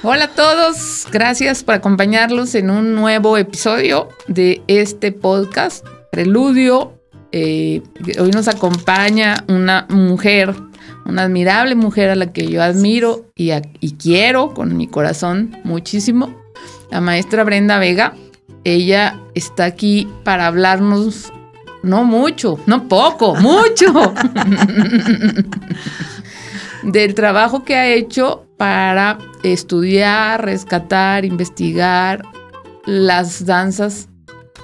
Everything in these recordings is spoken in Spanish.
Hola a todos, gracias por acompañarnos en un nuevo episodio de este podcast, Preludio. Hoy nos acompaña una mujer, una admirable mujer a la que yo admiro y quiero con mi corazón muchísimo, la maestra Brenda Vega. Ella está aquí para hablarnos, no mucho, no poco, mucho, del trabajo que ha hecho para estudiar, rescatar, investigar las danzas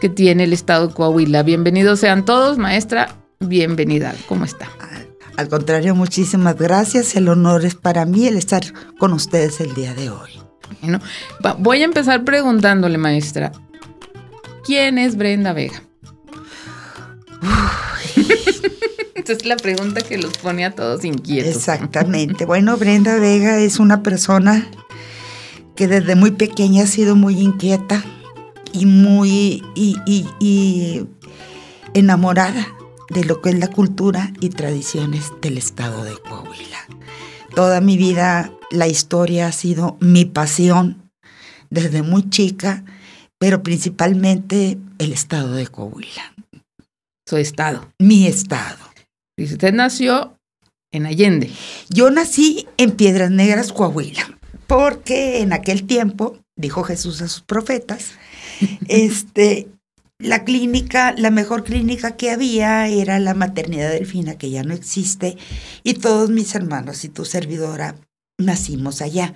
que tiene el estado de Coahuila. Bienvenidos sean todos, maestra, bienvenida. ¿Cómo está? Al contrario, muchísimas gracias. El honor es para mí el estar con ustedes el día de hoy. Bueno, voy a empezar preguntándole, maestra, ¿quién es Brenda Vega? Esta es la pregunta que los pone a todos inquietos. Exactamente. Bueno, Brenda Vega es una persona que desde muy pequeña ha sido muy inquieta y muy enamorada de lo que es la cultura y tradiciones del estado de Coahuila. Toda mi vida la historia ha sido mi pasión desde muy chica, pero principalmente el estado de Coahuila. Su estado. Mi estado. Y usted nació en Allende. Yo nací en Piedras Negras, Coahuila, porque en aquel tiempo, dijo Jesús a sus profetas, la clínica, la mejor clínica que había era la Maternidad Delfina, que ya no existe, y todos mis hermanos y tu servidora nacimos allá.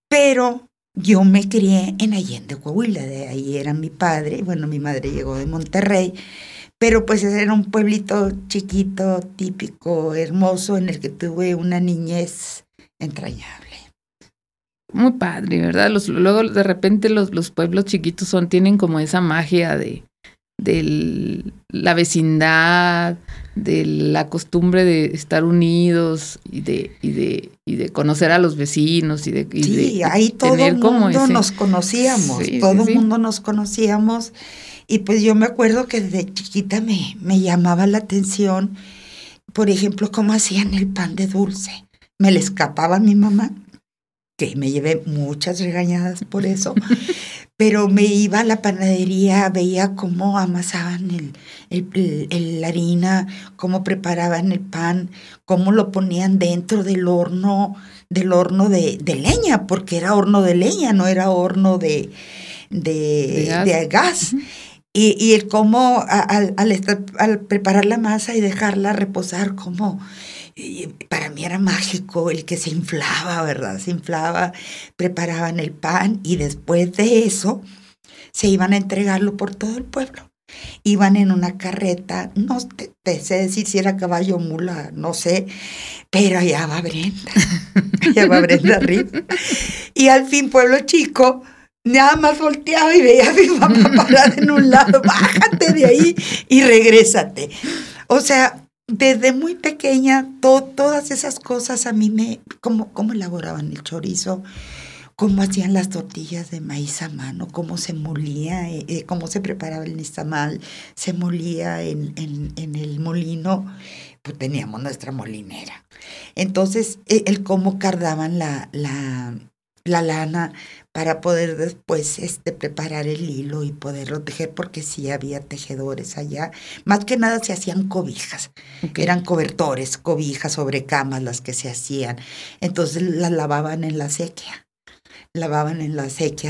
Pero yo me crié en Allende, Coahuila, de ahí era mi padre, bueno, mi madre llegó de Monterrey, pero pues era un pueblito chiquito, típico, hermoso, en el que tuve una niñez entrañable. Muy padre, ¿verdad? Luego de repente los pueblos chiquitos tienen como esa magia de la vecindad, de la costumbre de estar unidos y de conocer a los vecinos sí, ahí todo el mundo nos conocíamos, sí, todo el mundo nos conocíamos. Y pues yo me acuerdo que desde chiquita me llamaba la atención, por ejemplo, cómo hacían el pan de dulce. Me le escapaba a mi mamá, que me llevé muchas regañadas por eso, pero me iba a la panadería, veía cómo amasaban la harina, cómo preparaban el pan, cómo lo ponían dentro del horno de leña, porque era horno de leña, no era horno de gas. Y el cómo al preparar la masa y dejarla reposar, como para mí era mágico el que se inflaba, ¿verdad? Se inflaba, preparaban el pan y después de eso se iban a entregarlo por todo el pueblo. Iban en una carreta, no te sé decir si era caballo o mula, no sé, pero allá va Brenda arriba. Y al fin, pueblo chico, nada más volteaba y veía a mi mamá parada en un lado, bájate de ahí y regrésate. O sea, desde muy pequeña, todas esas cosas a mí cómo elaboraban el chorizo, cómo hacían las tortillas de maíz a mano, cómo se molía, cómo se preparaba el nixtamal, se molía en el molino, pues teníamos nuestra molinera. Entonces, el cómo cardaban la lana para poder después preparar el hilo y poderlo tejer, porque sí había tejedores allá. Más que nada se hacían cobijas, eran cobertores, cobijas sobre camas las que se hacían. Entonces las lavaban en la sequía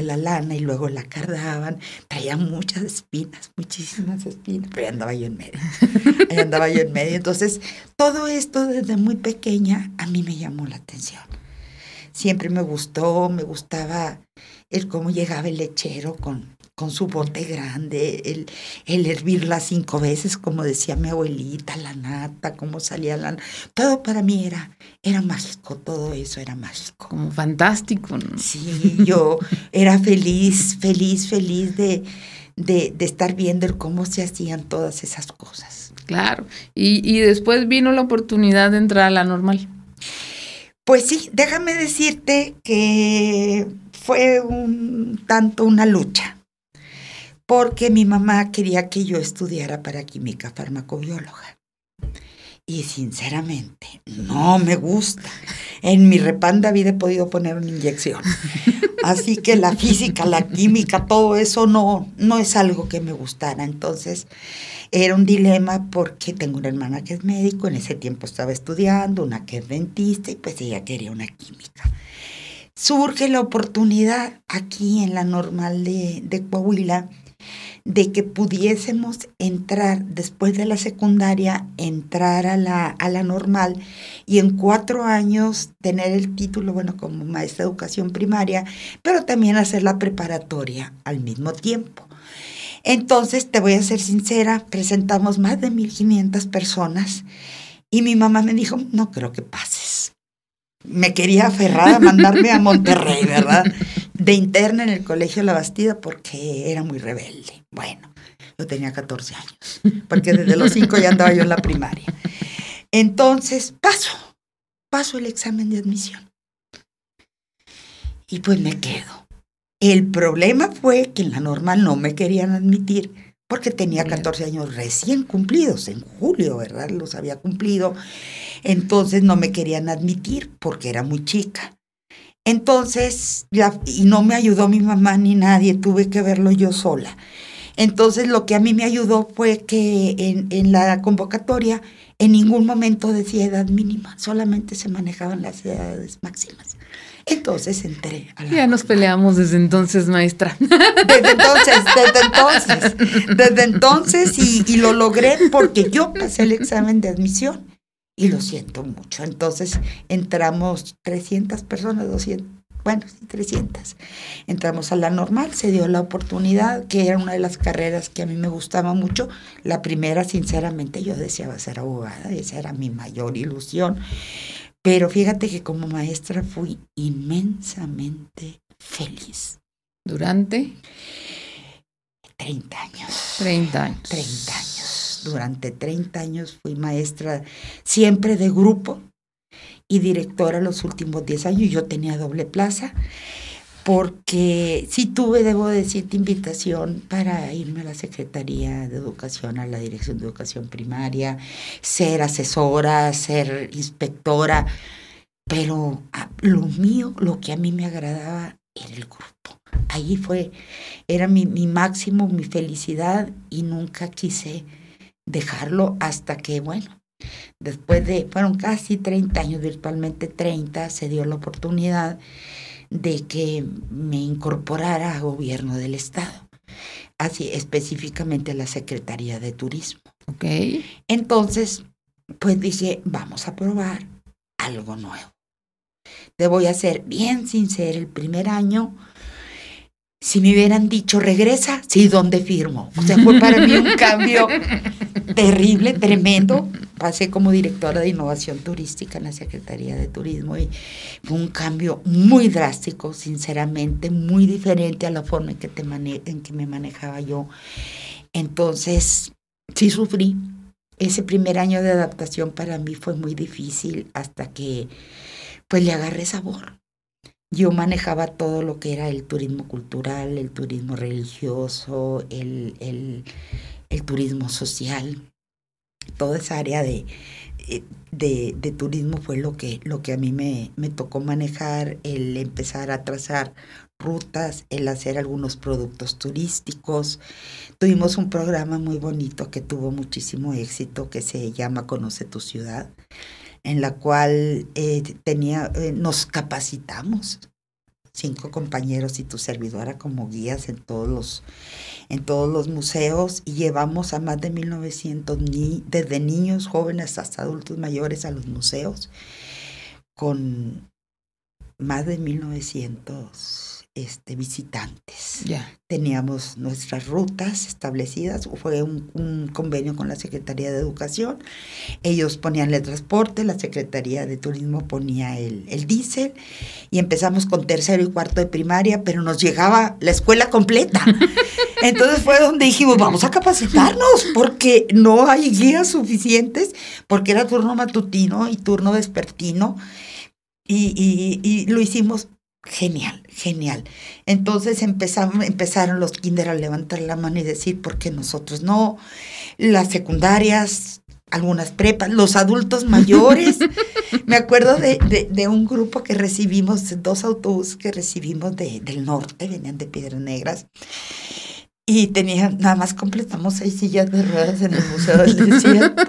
la lana y luego la cardaban. Traía muchas espinas, muchísimas espinas, pero ahí andaba yo en medio. Entonces, todo esto desde muy pequeña a mí me llamó la atención. Siempre me gustaba el cómo llegaba el lechero con su bote grande, el hervirla 5 veces, como decía mi abuelita, la nata, cómo salía la nata. Todo para mí era mágico, todo eso era mágico. Como fantástico, ¿no? Sí, yo era feliz de estar viendo el cómo se hacían todas esas cosas. Claro, y después vino la oportunidad de entrar a la normal. Pues sí, déjame decirte que fue un tanto una lucha, porque mi mamá quería que yo estudiara para química farmacobióloga. Y sinceramente, no me gusta. En mi repanda vida he podido poner una inyección. Así que la física, la química, todo eso no es algo que me gustara. Entonces, era un dilema porque tengo una hermana que es médico, en ese tiempo estaba estudiando, una que es dentista, y pues ella quería una química. Surge la oportunidad aquí en la Normal de Coahuila de que pudiésemos entrar después de la secundaria, entrar a la Normal y en 4 años tener el título, bueno, como maestra de educación primaria, pero también hacer la preparatoria al mismo tiempo. Entonces, te voy a ser sincera, presentamos más de 1,500 personas y mi mamá me dijo, no creo que pases. Me quería aferrar a mandarme a Monterrey, ¿verdad? De interna en el Colegio La Bastida porque era muy rebelde. Bueno, yo tenía 14 años, porque desde los 5 ya andaba yo en la primaria. Entonces, paso el examen de admisión. Y pues me quedo. El problema fue que en la Normal no me querían admitir porque tenía 14 años recién cumplidos, en julio, ¿verdad? Los había cumplido. Entonces no me querían admitir porque era muy chica. Entonces, y no me ayudó mi mamá ni nadie, tuve que verlo yo sola. Entonces, lo que a mí me ayudó fue que en la convocatoria en ningún momento decía edad mínima, solamente se manejaban las edades máximas. Entonces entré a la Ya nos peleamos desde entonces, maestra. Desde entonces y lo logré porque yo pasé el examen de admisión y lo siento mucho. Entonces entramos 300 personas, 200, bueno, sí, 300. Entramos a la Normal, se dio la oportunidad, que era una de las carreras que a mí me gustaba mucho. La primera, sinceramente, yo deseaba ser abogada, esa era mi mayor ilusión. Pero fíjate que como maestra fui inmensamente feliz. ¿Durante? 30 años. 30 años. 30 años. Durante 30 años fui maestra siempre de grupo y directora los últimos 10 años. Yo tenía doble plaza porque sí tuve, debo decirte, invitación para irme a la Secretaría de Educación, a la Dirección de Educación Primaria, ser asesora, ser inspectora, pero lo mío, lo que a mí me agradaba era el grupo. Ahí era mi máximo, mi felicidad y nunca quise dejarlo hasta que, bueno, después fueron casi 30 años, virtualmente 30, se dio la oportunidad de que me incorporara a gobierno del estado, así específicamente a la Secretaría de Turismo. Okay. Entonces, pues dije, vamos a probar algo nuevo. Te voy a ser bien sincera, el primer año, si me hubieran dicho, regresa, sí, ¿dónde firmo? O sea, fue para mí un cambio terrible, tremendo. Pasé como directora de innovación turística en la Secretaría de Turismo y fue un cambio muy drástico, sinceramente, muy diferente a la forma en que me manejaba yo. Entonces, sí sufrí. Ese primer año de adaptación para mí fue muy difícil hasta que pues le agarré sabor. Yo manejaba todo lo que era el turismo cultural, el turismo religioso, el turismo social. Toda esa área de turismo fue lo que a mí me tocó manejar, el empezar a trazar rutas, el hacer algunos productos turísticos. Tuvimos un programa muy bonito que tuvo muchísimo éxito que se llama Conoce tu Ciudad, en la cual nos capacitamos 5 compañeros y tu servidora como guías en todos los museos y llevamos a más de 1,900 desde niños, jóvenes hasta adultos mayores a los museos con más de 1,900 visitantes. Yeah. Teníamos nuestras rutas establecidas, fue un convenio con la Secretaría de Educación, ellos ponían el transporte, la Secretaría de Turismo ponía el diésel y empezamos con 3º y 4º de primaria, pero nos llegaba la escuela completa. Entonces fue donde dijimos, vamos a capacitarnos porque no hay guías suficientes, porque era turno matutino y turno vespertino y lo hicimos Genial, genial. Entonces empezaron los kinder a levantar la mano y decir, ¿por qué nosotros no? Las secundarias, algunas prepas, los adultos mayores. Me acuerdo de un grupo que recibimos, 2 autobuses que recibimos del norte, venían de Piedras Negras. Y nada más completamos 6 sillas de ruedas en el Museo del Desierto.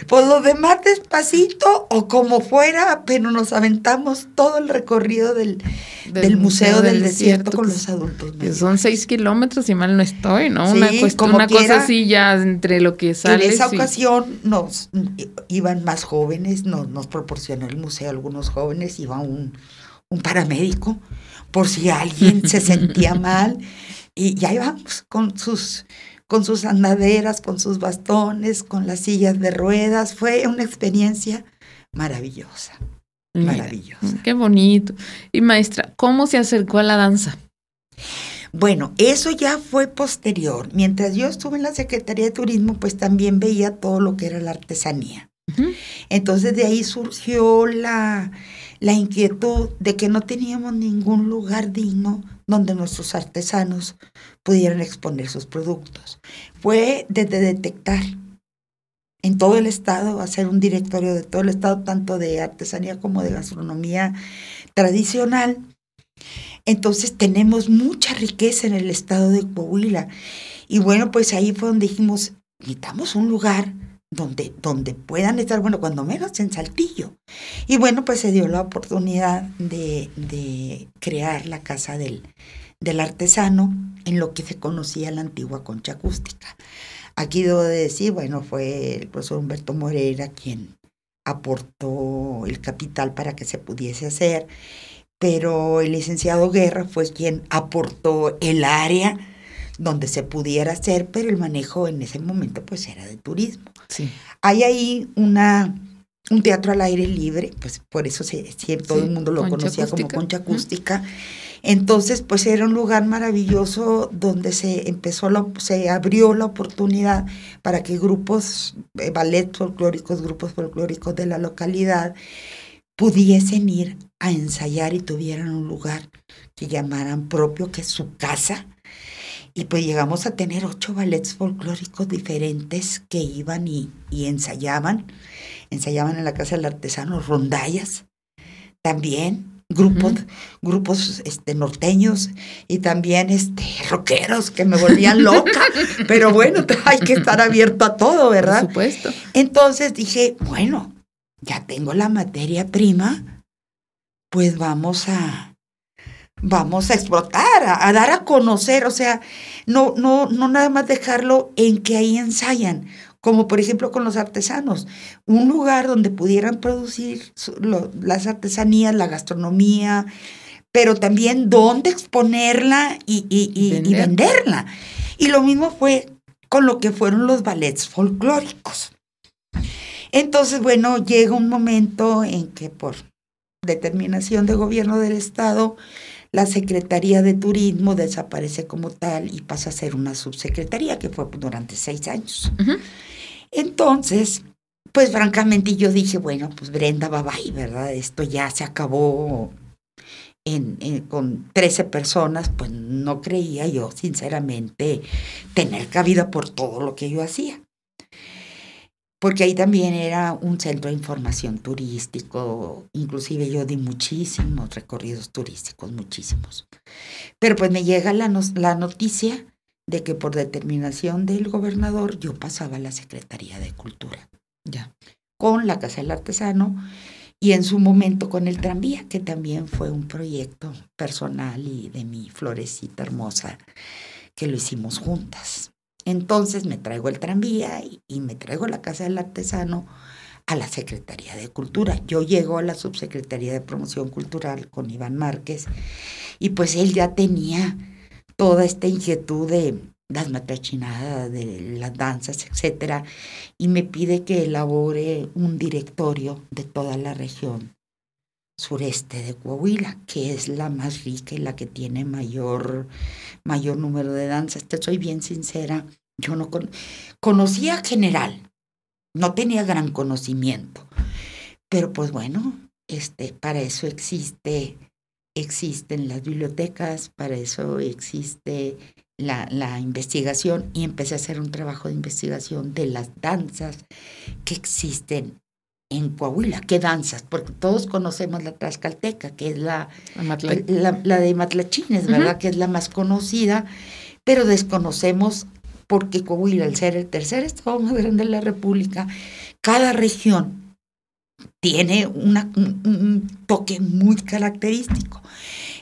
Pues los demás despacito o como fuera, pero nos aventamos todo el recorrido del Museo del Desierto con los adultos. Que son 6 kilómetros, si mal no estoy, ¿no? Sí, una cosa así ya entre lo que sale. En esa ocasión nos iban más jóvenes, nos proporcionó el museo algunos jóvenes, iba un paramédico por si alguien se sentía mal. Y ya íbamos con sus andaderas, con sus bastones, con las sillas de ruedas. Fue una experiencia maravillosa, maravillosa. Qué bonito. Y maestra, ¿cómo se acercó a la danza? Bueno, eso ya fue posterior. Mientras yo estuve en la Secretaría de Turismo, pues también veía todo lo que era la artesanía. Uh-huh. Entonces de ahí surgió la inquietud de que no teníamos ningún lugar digno donde nuestros artesanos pudieran exponer sus productos. Fue desde detectar en todo el estado, hacer un directorio de todo el estado, tanto de artesanía como de gastronomía tradicional. Entonces tenemos mucha riqueza en el estado de Coahuila. Y bueno, pues ahí fue donde dijimos, necesitamos un lugar donde puedan estar, bueno, cuando menos en Saltillo. Y bueno, pues se dio la oportunidad de crear la Casa del Artesano en lo que se conocía la antigua Concha Acústica. Aquí debo de decir, bueno, fue el profesor Humberto Moreira quien aportó el capital para que se pudiese hacer, pero el licenciado Guerra fue quien aportó el área donde se pudiera hacer, pero el manejo en ese momento pues era de turismo. Sí. Hay ahí un teatro al aire libre, pues por eso todo el mundo lo conocía como Concha Acústica. Entonces, pues era un lugar maravilloso donde se abrió la oportunidad para que grupos, ballet folclóricos, grupos folclóricos de la localidad pudiesen ir a ensayar y tuvieran un lugar que llamaran propio, que es su casa. Y pues llegamos a tener 8 ballets folclóricos diferentes que iban y ensayaban en la Casa del Artesano, rondallas, también grupos norteños y también rockeros que me volvían loca, pero bueno, hay que estar abierto a todo, ¿verdad? Por supuesto. Entonces dije, bueno, ya tengo la materia prima, pues vamos a explotar, a dar a conocer, o sea, no nada más dejarlo en que ahí ensayan, como por ejemplo con los artesanos, un lugar donde pudieran producir las artesanías, la gastronomía, pero también dónde exponerla y venderla. Y lo mismo fue con lo que fueron los ballets folclóricos. Entonces, bueno, llega un momento en que por determinación de gobierno del estado, la Secretaría de Turismo desaparece como tal y pasa a ser una subsecretaría que fue durante 6 años. Uh-huh. Entonces, pues francamente yo dije, bueno, pues Brenda, bye, ¿verdad? Esto ya se acabó con 13 personas, pues no creía yo, sinceramente, tener cabida por todo lo que yo hacía. Porque ahí también era un centro de información turístico, inclusive yo di muchísimos recorridos turísticos, muchísimos. Pero pues me llega la noticia de que por determinación del gobernador yo pasaba a la Secretaría de Cultura, ya, con la Casa del Artesano y en su momento con el tranvía, que también fue un proyecto personal y de mi florecita hermosa, que lo hicimos juntas. Entonces me traigo el tranvía y me traigo la Casa del Artesano a la Secretaría de Cultura. Yo llego a la Subsecretaría de Promoción Cultural con Iván Márquez y pues él ya tenía toda esta inquietud de las matrachinadas, de las danzas, etcétera, y me pide que elabore un directorio de toda la región sureste de Coahuila, que es la más rica y la que tiene mayor número de danzas. Te soy bien sincera, yo no conocía general, no tenía gran conocimiento, pero pues bueno, para eso existe existen las bibliotecas, para eso existe la investigación, y empecé a hacer un trabajo de investigación de las danzas que existen en Coahuila. ¿Qué danzas? Porque todos conocemos la tlaxcalteca, que es la de Matlachines, ¿verdad? Que es la más conocida, pero desconocemos, porque Coahuila, al ser el tercer estado más grande de la República, cada región tiene un toque muy característico.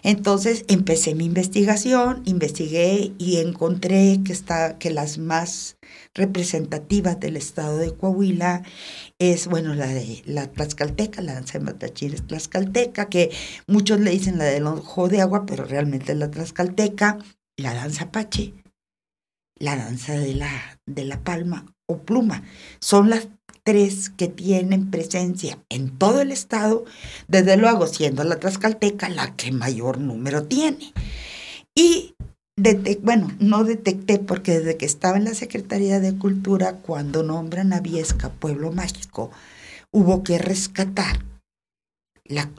Entonces empecé mi investigación, investigué y encontré que las más representativas del estado de Coahuila es, bueno, la de la tlaxcalteca, la danza de Matlachines tlaxcalteca, que muchos le dicen la del ojo de agua, pero realmente es la tlaxcalteca, la danza apache, la danza de la palma o pluma. Son las tres que tienen presencia en todo el estado, desde luego siendo la tlaxcalteca la que mayor número tiene. Y no detecté, porque desde que estaba en la Secretaría de Cultura, cuando nombran a Viesca Pueblo Mágico, hubo que rescatar la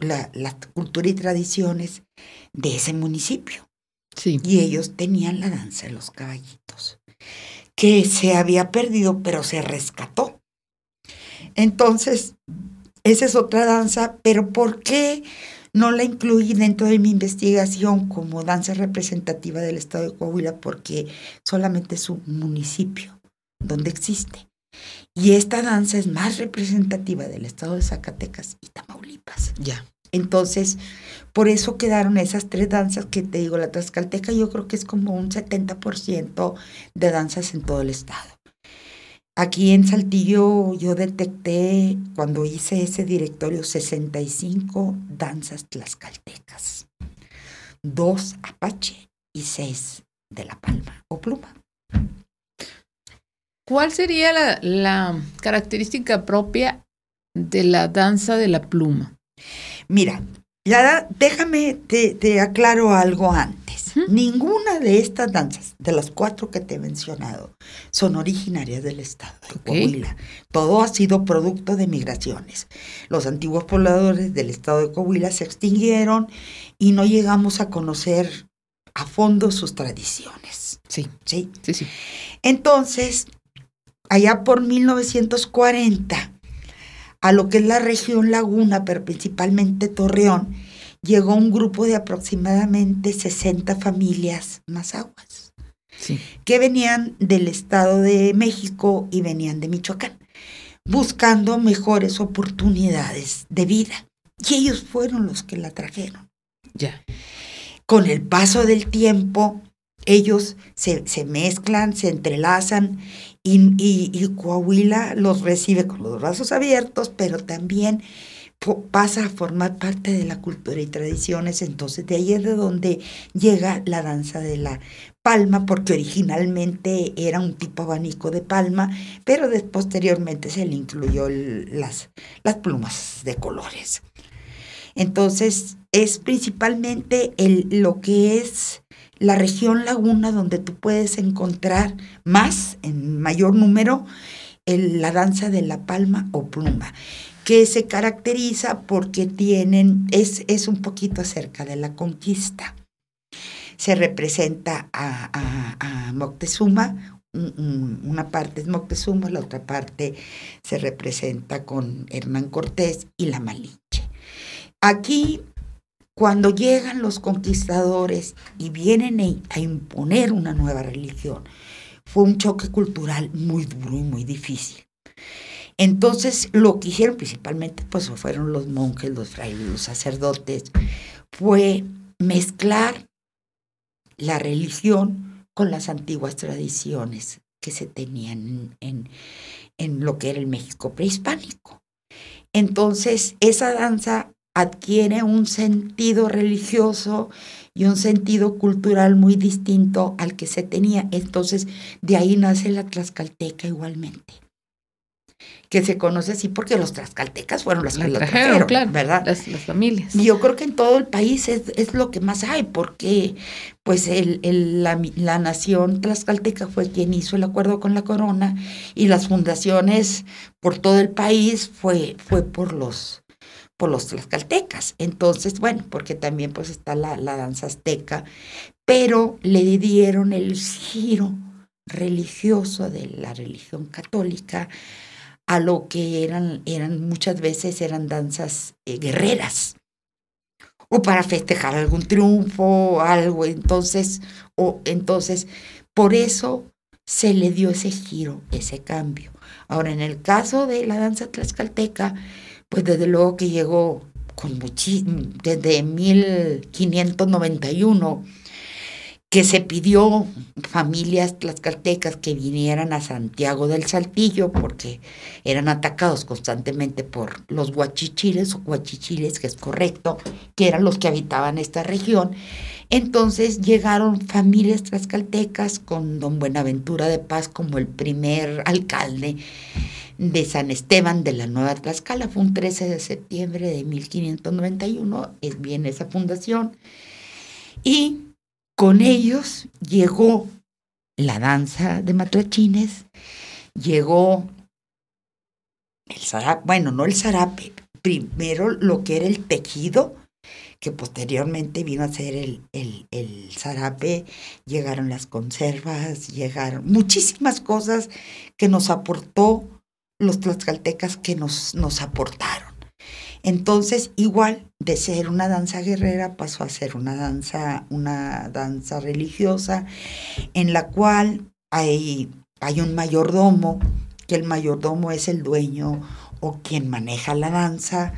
cultura y tradiciones de ese municipio. Sí. Y ellos tenían la danza de los caballitos, que se había perdido, pero se rescató. Entonces, esa es otra danza, pero ¿por qué no la incluí dentro de mi investigación como danza representativa del estado de Coahuila? Porque solamente es un municipio donde existe. Y esta danza es más representativa del estado de Zacatecas y Tamaulipas. Ya. Entonces, por eso quedaron esas tres danzas que te digo. La tlaxcalteca yo creo que es como un 70% de danzas en todo el estado. Aquí en Saltillo yo detecté, cuando hice ese directorio, 65 danzas tlaxcaltecas, 2 apache y 6 de la palma o pluma. ¿Cuál sería la característica propia de la danza de la pluma? Mira, déjame, te aclaro algo antes. Ninguna de estas danzas, de las 4 que te he mencionado, son originarias del estado de Coahuila. Todo ha sido producto de migraciones. Los antiguos pobladores del estado de Coahuila se extinguieron y no llegamos a conocer a fondo sus tradiciones. Sí. Entonces, allá por 1940, a lo que es la región Laguna, pero principalmente Torreón, llegó un grupo de aproximadamente 60 familias mazahuas, que venían del Estado de México y venían de Michoacán, buscando mejores oportunidades de vida. Y ellos fueron los que la trajeron. Ya. Con el paso del tiempo, ellos se mezclan, se entrelazan, y Coahuila los recibe con los brazos abiertos, pero también pasa a formar parte de la cultura y tradiciones. Entonces de ahí es de donde llega la danza de la palma, porque originalmente era un tipo abanico de palma, pero posteriormente se le incluyó las plumas de colores. Entonces es principalmente lo que es la región Laguna, donde tú puedes encontrar más, en mayor número, la danza de la palma o pluma, que se caracteriza porque es un poquito acerca de la conquista. Se representa a Moctezuma, una parte es Moctezuma, la otra parte se representa con Hernán Cortés y la Malinche. Aquí, cuando llegan los conquistadores y vienen a imponer una nueva religión, fue un choque cultural muy duro y muy difícil. Entonces, lo que hicieron principalmente, pues fueron los monjes, los frailes, los sacerdotes, fue mezclar la religión con las antiguas tradiciones que se tenían en lo que era el México prehispánico. Entonces, esa danza adquiere un sentido religioso y un sentido cultural muy distinto al que se tenía. Entonces, de ahí nace la tlaxcalteca igualmente, que se conoce así porque los tlaxcaltecas fueron los que la trajeron, claro, ¿verdad? Las familias. Y yo creo que en todo el país es lo que más hay, porque pues la nación tlaxcalteca fue quien hizo el acuerdo con la corona, y las fundaciones por todo el país fue por los por los tlaxcaltecas. Entonces, bueno, porque también pues está la danza azteca, pero le dieron el giro religioso de la religión católica a lo que eran muchas veces eran danzas guerreras, o para festejar algún triunfo o algo. Entonces, por eso se le dio ese giro, ese cambio. Ahora, en el caso de la danza tlaxcalteca, pues desde luego que llegó desde 1591, que se pidió familias tlaxcaltecas que vinieran a Santiago del Saltillo porque eran atacados constantemente por los huachichiles o huachichiles, que es correcto, que eran los que habitaban esta región. Entonces llegaron familias tlaxcaltecas con don Buenaventura de Paz como el primer alcalde de San Esteban de la Nueva Tlaxcala. Fue un 13 de septiembre de 1591, es bien esa fundación, y con ellos llegó la danza de matlachines, llegó el zarape, bueno, no el zarape, primero lo que era el tejido, que posteriormente vino a ser el zarape, llegaron las conservas, llegaron muchísimas cosas que nos aportó los tlaxcaltecas, que nos aportaron. Entonces, igual, de ser una danza guerrera pasó a ser una danza religiosa, en la cual hay un mayordomo, que el mayordomo es el dueño o quien maneja la danza.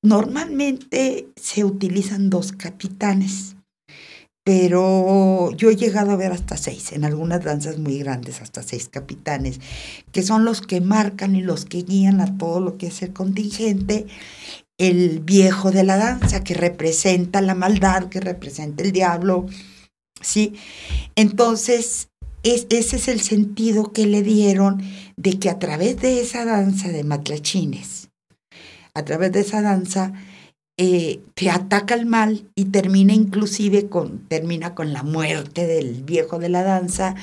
Normalmente se utilizan 2 capitanes, pero yo he llegado a ver hasta 6, en algunas danzas muy grandes hasta 6 capitanes, que son los que marcan y los que guían a todo lo que es el contingente. El viejo de la danza, que representa la maldad, que representa el diablo, ¿sí? Entonces, ese es el sentido que le dieron, de que a través de esa danza de matlachines, a través de esa danza, te ataca el mal y termina inclusive con la muerte del viejo de la danza,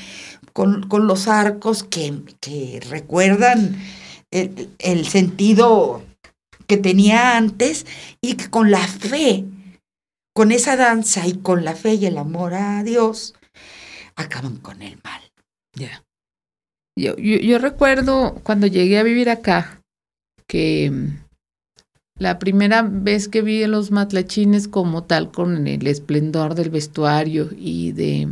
con los arcos que recuerdan el sentido que tenía antes, y que con la fe, con esa danza y con la fe y el amor a Dios, acaban con el mal. Ya. Yo recuerdo cuando llegué a vivir acá, que la primera vez que vi a los matlachines como tal, con el esplendor del vestuario y de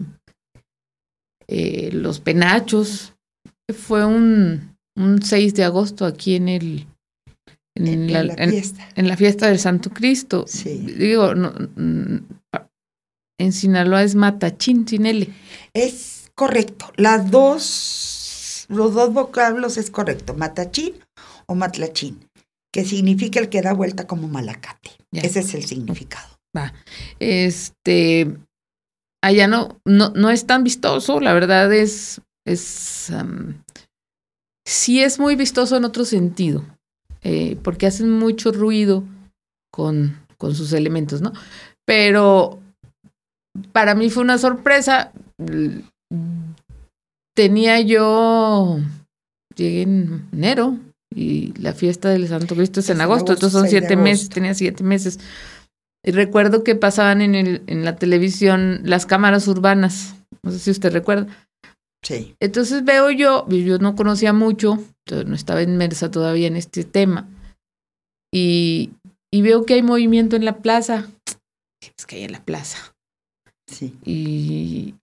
los penachos, fue un 6 de agosto aquí en la fiesta del Santo Cristo. Sí. Digo, en Sinaloa es matachín, sin L. Es correcto. Los dos vocablos es correcto. Matachín o matlachín, que significa el que da vuelta como malacate. Ya. Ese es el significado. Va. Allá no es tan vistoso, la verdad sí es muy vistoso en otro sentido, porque hacen mucho ruido con sus elementos, ¿no? Pero para mí fue una sorpresa. Llegué en enero, y la fiesta del Santo Cristo es en agosto, entonces son 7 meses, tenía 7 meses. Y recuerdo que pasaban en la televisión las cámaras urbanas, no sé si usted recuerda. Sí. Entonces veo yo no conocía mucho, no estaba inmersa todavía en este tema, y veo que hay movimiento en la plaza. Es que hay en la plaza. Sí. Y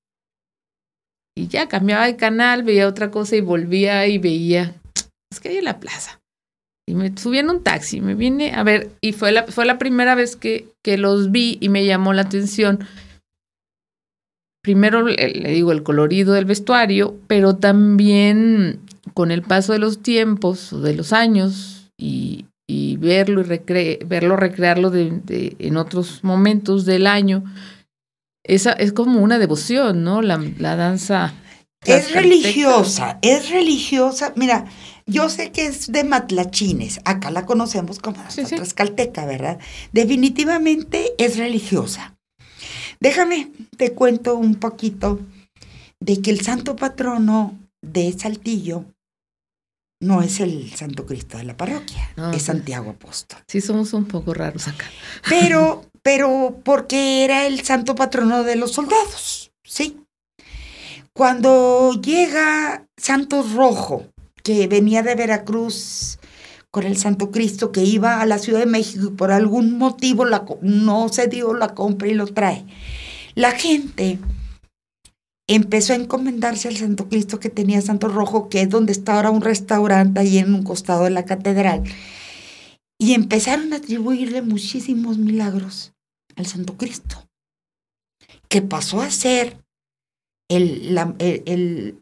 ya cambiaba de canal, veía otra cosa y volvía y veía, es que hay en la plaza. Y me subí en un taxi, me vine a ver, y fue la primera vez que los vi y me llamó la atención. Primero, le digo, el colorido del vestuario, pero también con el paso de los tiempos, de los años, y verlo recrearlo en otros momentos del año, es como una devoción, ¿no? La danza. Es religiosa. Mira, yo sé que es de matlachines, acá la conocemos como danza tlaxcalteca, ¿verdad? Definitivamente es religiosa. Déjame, te cuento un poquito de que el santo patrono de Saltillo no es el Santo Cristo de la parroquia, No, es pues, Santiago Apóstol. Sí, somos un poco raros acá. Pero porque era el santo patrono de los soldados, ¿sí? Cuando llega Santos Rojo, que venía de Veracruz con el Santo Cristo, que iba a la Ciudad de México y por algún motivo no se dio, la compra y lo trae. La gente empezó a encomendarse al Santo Cristo que tenía Santos Rojo, que es donde está ahora un restaurante ahí en un costado de la catedral. Y empezaron a atribuirle muchísimos milagros al Santo Cristo, que pasó a ser el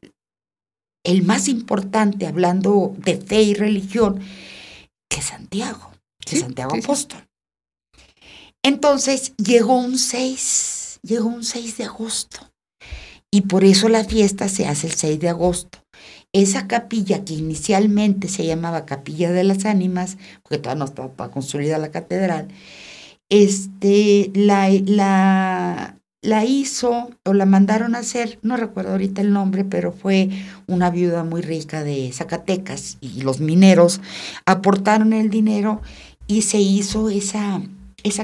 más importante, hablando de fe y religión, que Santiago, Santiago Apóstol. Entonces llegó un 6 de agosto, y por eso la fiesta se hace el 6 de agosto. Esa capilla que inicialmente se llamaba Capilla de las Ánimas, porque todavía no estaba construida la catedral, la hizo o la mandaron a hacer, no recuerdo ahorita el nombre, pero fue una viuda muy rica de Zacatecas, y los mineros aportaron el dinero y se hizo esa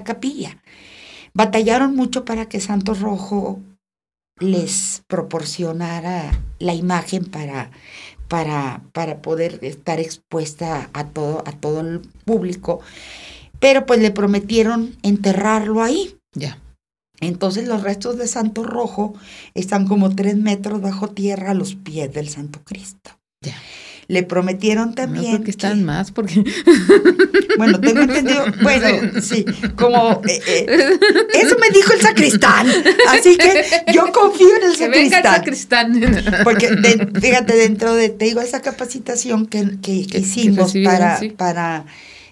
capilla. Batallaron mucho para que Santos Rojo les proporcionara la imagen para poder estar expuesta a todo el público, pero pues le prometieron enterrarlo ahí. Ya. Entonces los restos de Santos Rojo están como 3 metros bajo tierra a los pies del Santo Cristo. Ya. Le prometieron también. No, porque están más, porque. Bueno, tengo entendido. Bueno, sí, como. Eso me dijo el sacristán. Así que yo confío en el sacristán. Venga el sacristán. Porque, fíjate, dentro de, te digo, esa capacitación que hicimos para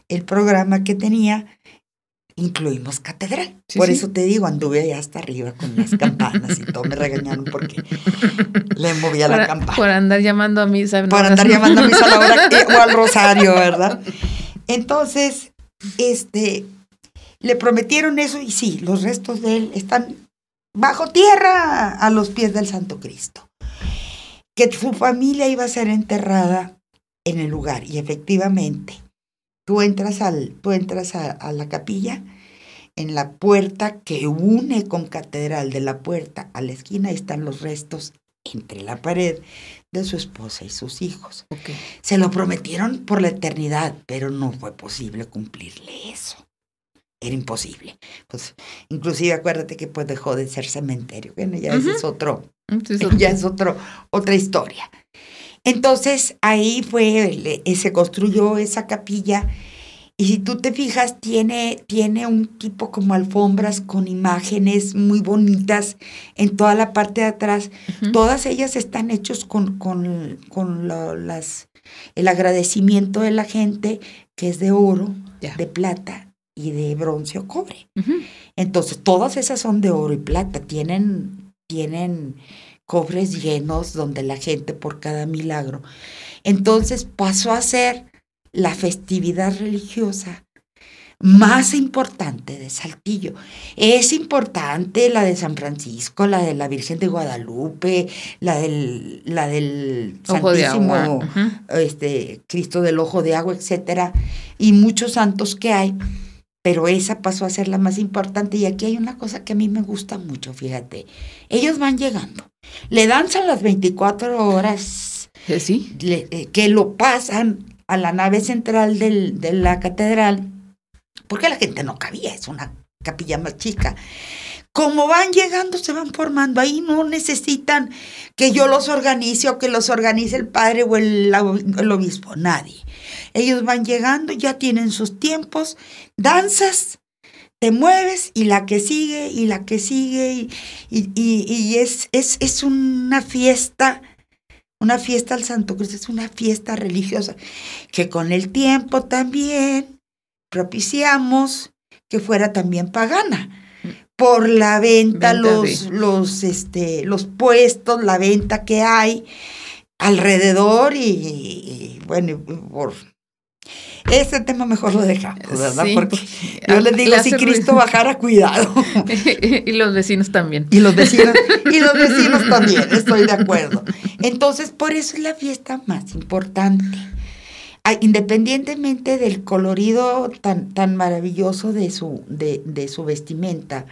el programa que tenía, incluimos catedral. Sí, por eso te digo, anduve allá hasta arriba con las campanas y todo. Me regañaron porque le movía la campana. Por andar llamando a misa. Por andar llamando a misa a la hora o al rosario, ¿verdad? Entonces, le prometieron eso y sí, los restos de él están bajo tierra a los pies del Santo Cristo. Que su familia iba a ser enterrada en el lugar, y efectivamente tú entras a la capilla, en la puerta que une con catedral, de la puerta a la esquina están los restos entre la pared de su esposa y sus hijos. Okay. Se lo prometieron por la eternidad, pero no fue posible cumplirle eso. Era imposible. Pues, inclusive acuérdate que pues dejó de ser cementerio. Bueno, ya ese es otra historia. Entonces ahí se construyó esa capilla, y si tú te fijas tiene un tipo como alfombras con imágenes muy bonitas en toda la parte de atrás. Uh-huh. Todas ellas están hechos con el agradecimiento de la gente, que es de oro, de plata y de bronce o cobre. Uh-huh. Entonces todas esas son de oro y plata, tienen cofres llenos donde la gente por cada milagro. Entonces pasó a ser la festividad religiosa más importante de Saltillo. Es importante la de San Francisco, la de la Virgen de Guadalupe, la del Ojo Santísimo de agua. Uh-huh. Cristo del Ojo de Agua, etcétera, y muchos santos que hay. Pero esa pasó a ser la más importante. Y aquí hay una cosa que a mí me gusta mucho, fíjate. Ellos van llegando, le danzan las 24 horas, ¿sí? Que lo pasan a la nave central de la catedral, porque la gente no cabía, es una capilla más chica. Como van llegando, se van formando. Ahí no necesitan que yo los organice o que los organice el padre o el obispo, nadie. Ellos van llegando, ya tienen sus tiempos, danzas, te mueves, y la que sigue, y la que sigue, y es una fiesta al Santo Cristo, es una fiesta religiosa, que con el tiempo también propiciamos que fuera también pagana, por la venta los puestos, la venta que hay alrededor, y bueno, por este tema mejor lo dejamos, ¿verdad? Sí, porque yo les digo, si Cristo bajara, cuidado. Y los vecinos también. Y los vecinos también, estoy de acuerdo. Entonces, por eso es la fiesta más importante. independientemente del colorido tan maravilloso de su vestimenta,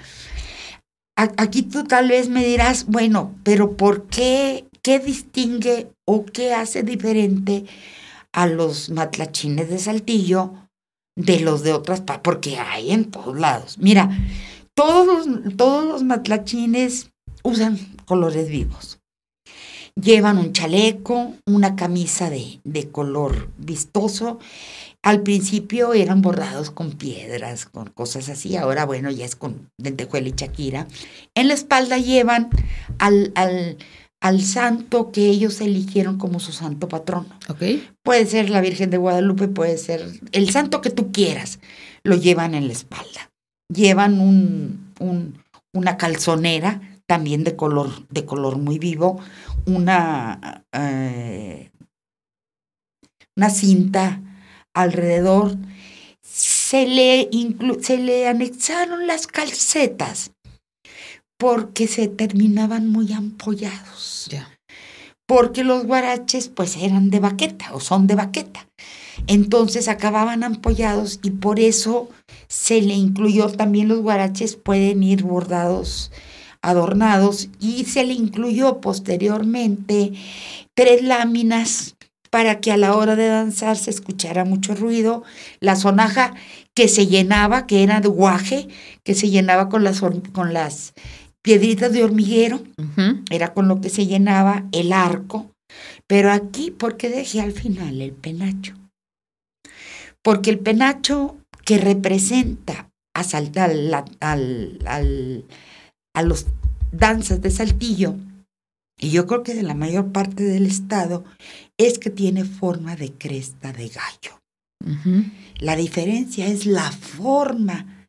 aquí tú tal vez me dirás, bueno, pero ¿por qué? ¿Qué distingue o qué hace diferente a los matlachines de Saltillo de los de otras partes? Porque hay en todos lados. Mira, todos los matlachines usan colores vivos. Llevan un chaleco, una camisa de color vistoso. Al principio eran bordados con piedras, con cosas así. Ahora, bueno, ya es con lentejuela y chaquira. En la espalda llevan al santo que ellos eligieron como su santo patrono. Okay. Puede ser la Virgen de Guadalupe, puede ser el santo que tú quieras. Lo llevan en la espalda. Llevan una calzonera también de color muy vivo, una cinta alrededor. Se le anexaron las calcetas porque se terminaban muy ampollados. Ya. Porque los guaraches pues eran de baqueta o son de baqueta. Entonces acababan ampollados y por eso se le incluyó también los guaraches pueden ir bordados, adornados, y se le incluyó posteriormente 3 láminas para que a la hora de danzar se escuchara mucho ruido. La sonaja que se llenaba, que era de guaje, que se llenaba con las piedritas de hormiguero, era con lo que se llenaba el arco. Pero aquí, ¿por qué dejé al final el penacho? Porque el penacho que representa a los danzas de Saltillo, y yo creo que de la mayor parte del estado, es que tiene forma de cresta de gallo. La diferencia es la forma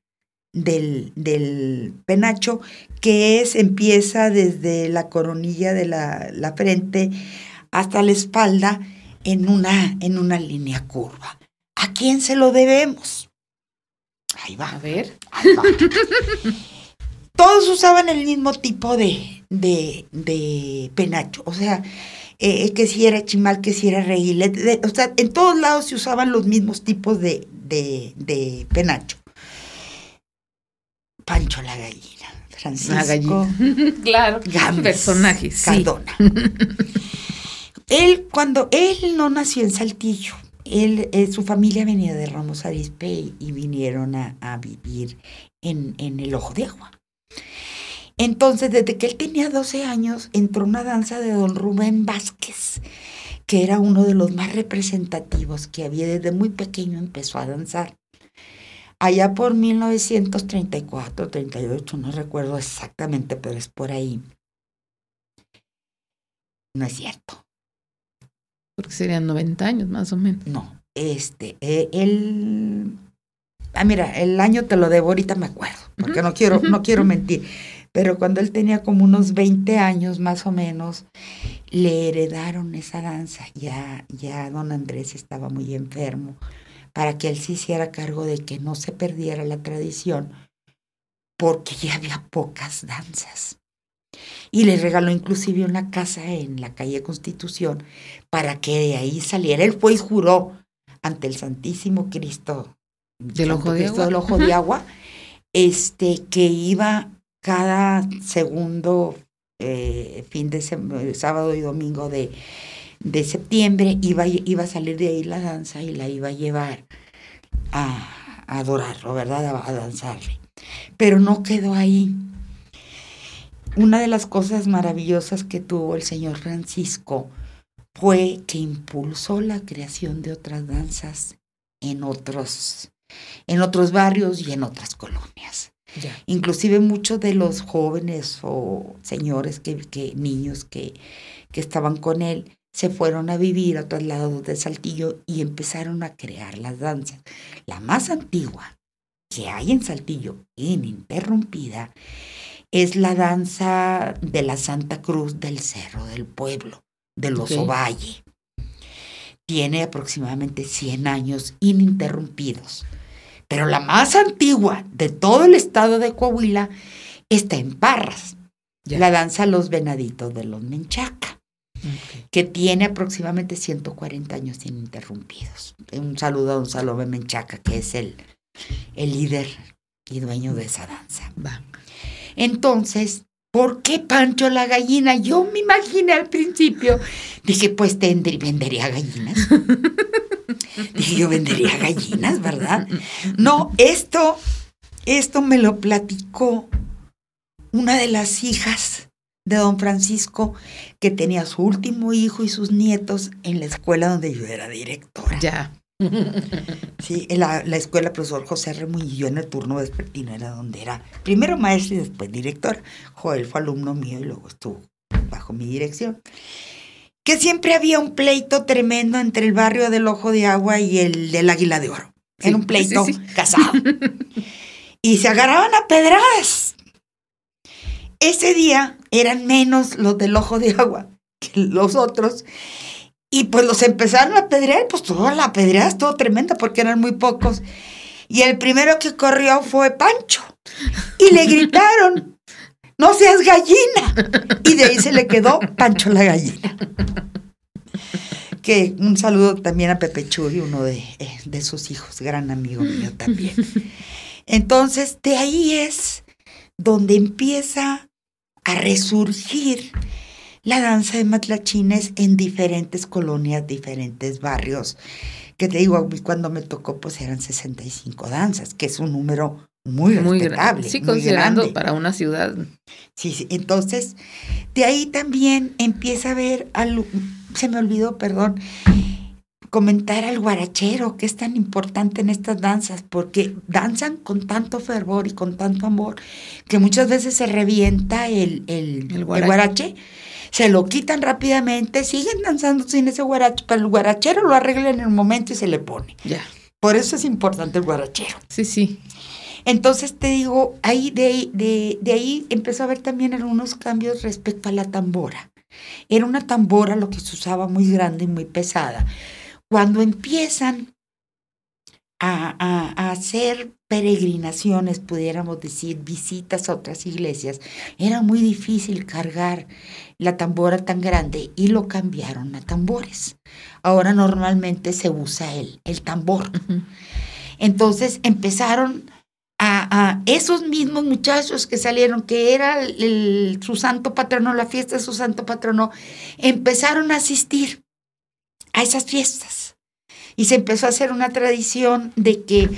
del penacho, que empieza desde la coronilla de la frente hasta la espalda en una línea curva. ¿A quién se lo debemos? Ahí va. A ver. Ahí va. Todos usaban el mismo tipo de penacho, o sea, que si era chimal, que si era reguilete, o sea, en todos lados se usaban los mismos tipos de penacho. Pancho la gallina, Francisco claro, Gámez, personaje, Cardona. Cuando él no nació en Saltillo, su familia venía de Ramos Arizpe y vinieron a vivir en el Ojo de Agua. Entonces, desde que él tenía 12 años, entró una danza de don Rubén Vázquez, que era uno de los más representativos que había. Desde muy pequeño empezó a danzar. Allá por 1934, 38, no recuerdo exactamente, pero es por ahí. No es cierto. Porque serían 90 años más o menos. No, mira, el año te lo debo, ahorita me acuerdo, porque no quiero mentir. Pero cuando él tenía como unos 20 años más o menos, le heredaron esa danza. Ya don Andrés estaba muy enfermo, para que él se hiciera cargo de que no se perdiera la tradición, porque ya había pocas danzas. Y le regaló inclusive una casa en la calle Constitución para que de ahí saliera. Él fue y juró ante el Santísimo Cristo del Ojo de Agua, que iba cada segundo fin de sábado y domingo de septiembre, iba a salir de ahí la danza y la iba a llevar a adorarlo, ¿verdad? A danzarle. Pero no quedó ahí. Una de las cosas maravillosas que tuvo el señor Francisco fue que impulsó la creación de otras danzas en otros barrios y en otras colonias. Ya. Inclusive muchos de los jóvenes o señores, niños que estaban con él, se fueron a vivir a otros lados de Saltillo y empezaron a crear las danzas. La más antigua que hay en Saltillo, ininterrumpida, es la danza de la Santa Cruz del Cerro del Pueblo, de los Ovalle. Tiene aproximadamente 100 años ininterrumpidos. Pero la más antigua de todo el estado de Coahuila está en Parras. Ya. La danza Los Venaditos de los Menchaca. que tiene aproximadamente 140 años ininterrumpidos. Un saludo a don Salomé Menchaca, que es el líder y dueño de esa danza. Va. Entonces, ¿por qué Pancho la gallina? Yo me imaginé al principio, dije, pues vendería gallinas. Dije, yo vendería gallinas, ¿verdad? No, esto me lo platicó una de las hijas de don Francisco, que tenía su último hijo y sus nietos en la escuela donde yo era directora. Ya. Sí, en la escuela profesor José Remuy, y yo en el turno vespertino era donde era primero maestra y después directora. Joel fue alumno mío y luego estuvo bajo mi dirección. Que siempre había un pleito tremendo entre el barrio del Ojo de Agua y el del Águila de Oro. Sí, era un pleito sí. casado. Y se agarraban a pedradas. Ese día eran menos los del Ojo de Agua que los otros. Y pues los empezaron a apedrear, pues toda la apedreada estuvo tremenda porque eran muy pocos. Y el primero que corrió fue Pancho. Y le gritaron, ¡no seas gallina! Y de ahí se le quedó Pancho la gallina. Que un saludo también a Pepe Churi, uno de sus hijos, gran amigo mío también. Entonces, de ahí es donde empieza a resurgir la danza de matlachines en diferentes colonias, diferentes barrios, que te digo, cuando me tocó, pues eran 65 danzas, que es un número muy respetable. Sí, muy considerando grande. para una ciudad. Sí, entonces, de ahí también empieza a haber, se me olvidó, perdón, comentar al guarachero, que es tan importante en estas danzas, porque danzan con tanto fervor y con tanto amor, que muchas veces se revienta el guarache. Se lo quitan rápidamente, siguen danzando sin ese guarache, pero el guarachero lo arregla en el momento y se le pone. Ya. Por eso es importante el guarachero. Sí. Entonces te digo, ahí de ahí empezó a haber también algunos cambios respecto a la tambora. Era una tambora lo que se usaba muy grande y muy pesada. Cuando empiezan a hacer peregrinaciones, pudiéramos decir, visitas a otras iglesias, era muy difícil cargar la tambora tan grande y lo cambiaron a tambores. Ahora normalmente se usa el tambor. Uh-huh. Entonces empezaron a esos mismos muchachos que salieron, que era su santo patrono, la fiesta de su santo patrono, empezaron a asistir a esas fiestas. Y se empezó a hacer una tradición de que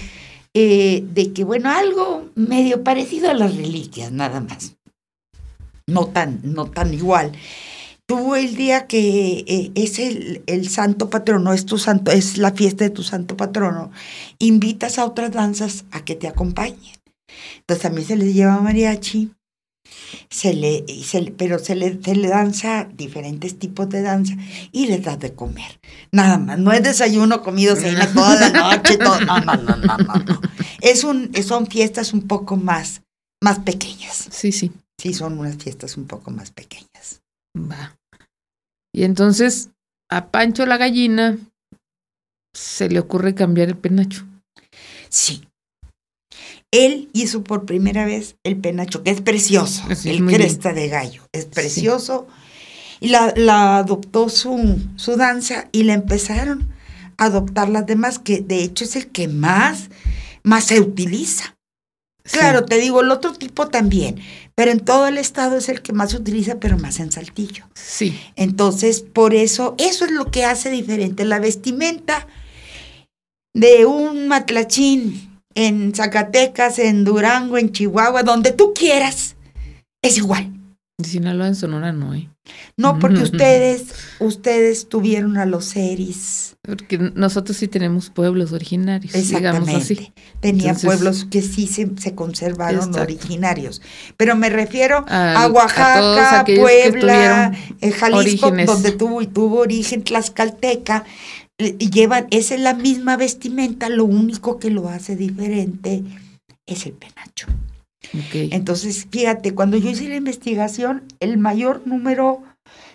bueno, algo medio parecido a las reliquias, nada más. No tan igual. Tú el día que es el santo patrono, es la fiesta de tu santo patrono, invitas a otras danzas a que te acompañen. Entonces también se les lleva mariachi, pero se le danza diferentes tipos de danza y les das de comer. Nada más, no es desayuno, comido, cena toda la noche, todo. No. Son fiestas un poco más pequeñas. Sí. Sí, son unas fiestas un poco más pequeñas. Va. Y entonces a Pancho la gallina se le ocurre cambiar el penacho. Sí. Él hizo por primera vez el penacho, que es precioso, Sí, el cresta de gallo, es precioso. Sí. Y la adoptó su danza y la empezaron a adoptar las demás, que de hecho es el que más se utiliza. Sí. Claro, te digo, el otro tipo también, pero en todo el estado es el que más se utiliza, pero más en Saltillo. Sí. Entonces, por eso es lo que hace diferente. La vestimenta de un matlachín en Zacatecas, en Durango, en Chihuahua, donde tú quieras, es igual. En Sinaloa, en Sonora no, No, porque ustedes tuvieron a los seris. Porque nosotros sí tenemos pueblos originarios. Exactamente. Digamos así. Tenía pueblos que sí se conservaron originarios. Pero me refiero a Oaxaca, Puebla, Jalisco, orígenes, donde tuvo origen tlaxcalteca. Esa es la misma vestimenta, lo único que lo hace diferente es el penacho. Okay. Entonces, fíjate, cuando yo hice la investigación, el mayor número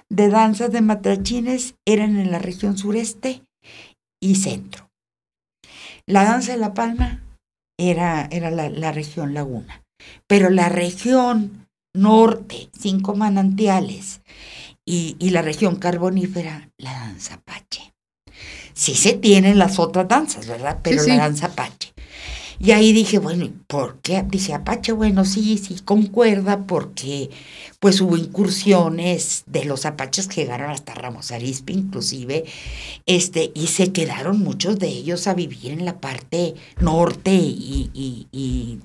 de danzas de matlachines eran en la región sureste y centro. La danza de La Palma era la región laguna, pero la región norte, 5 manantiales, y la región carbonífera, la danza apache. Sí se tienen las otras danzas, ¿verdad? Pero Sí, la sí. danza apache. Y ahí dije, bueno, ¿y por qué? Dice Apache, bueno, sí, concuerda, porque pues hubo incursiones de los apaches que llegaron hasta Ramos Arizpe, inclusive, y se quedaron muchos de ellos a vivir en la parte norte y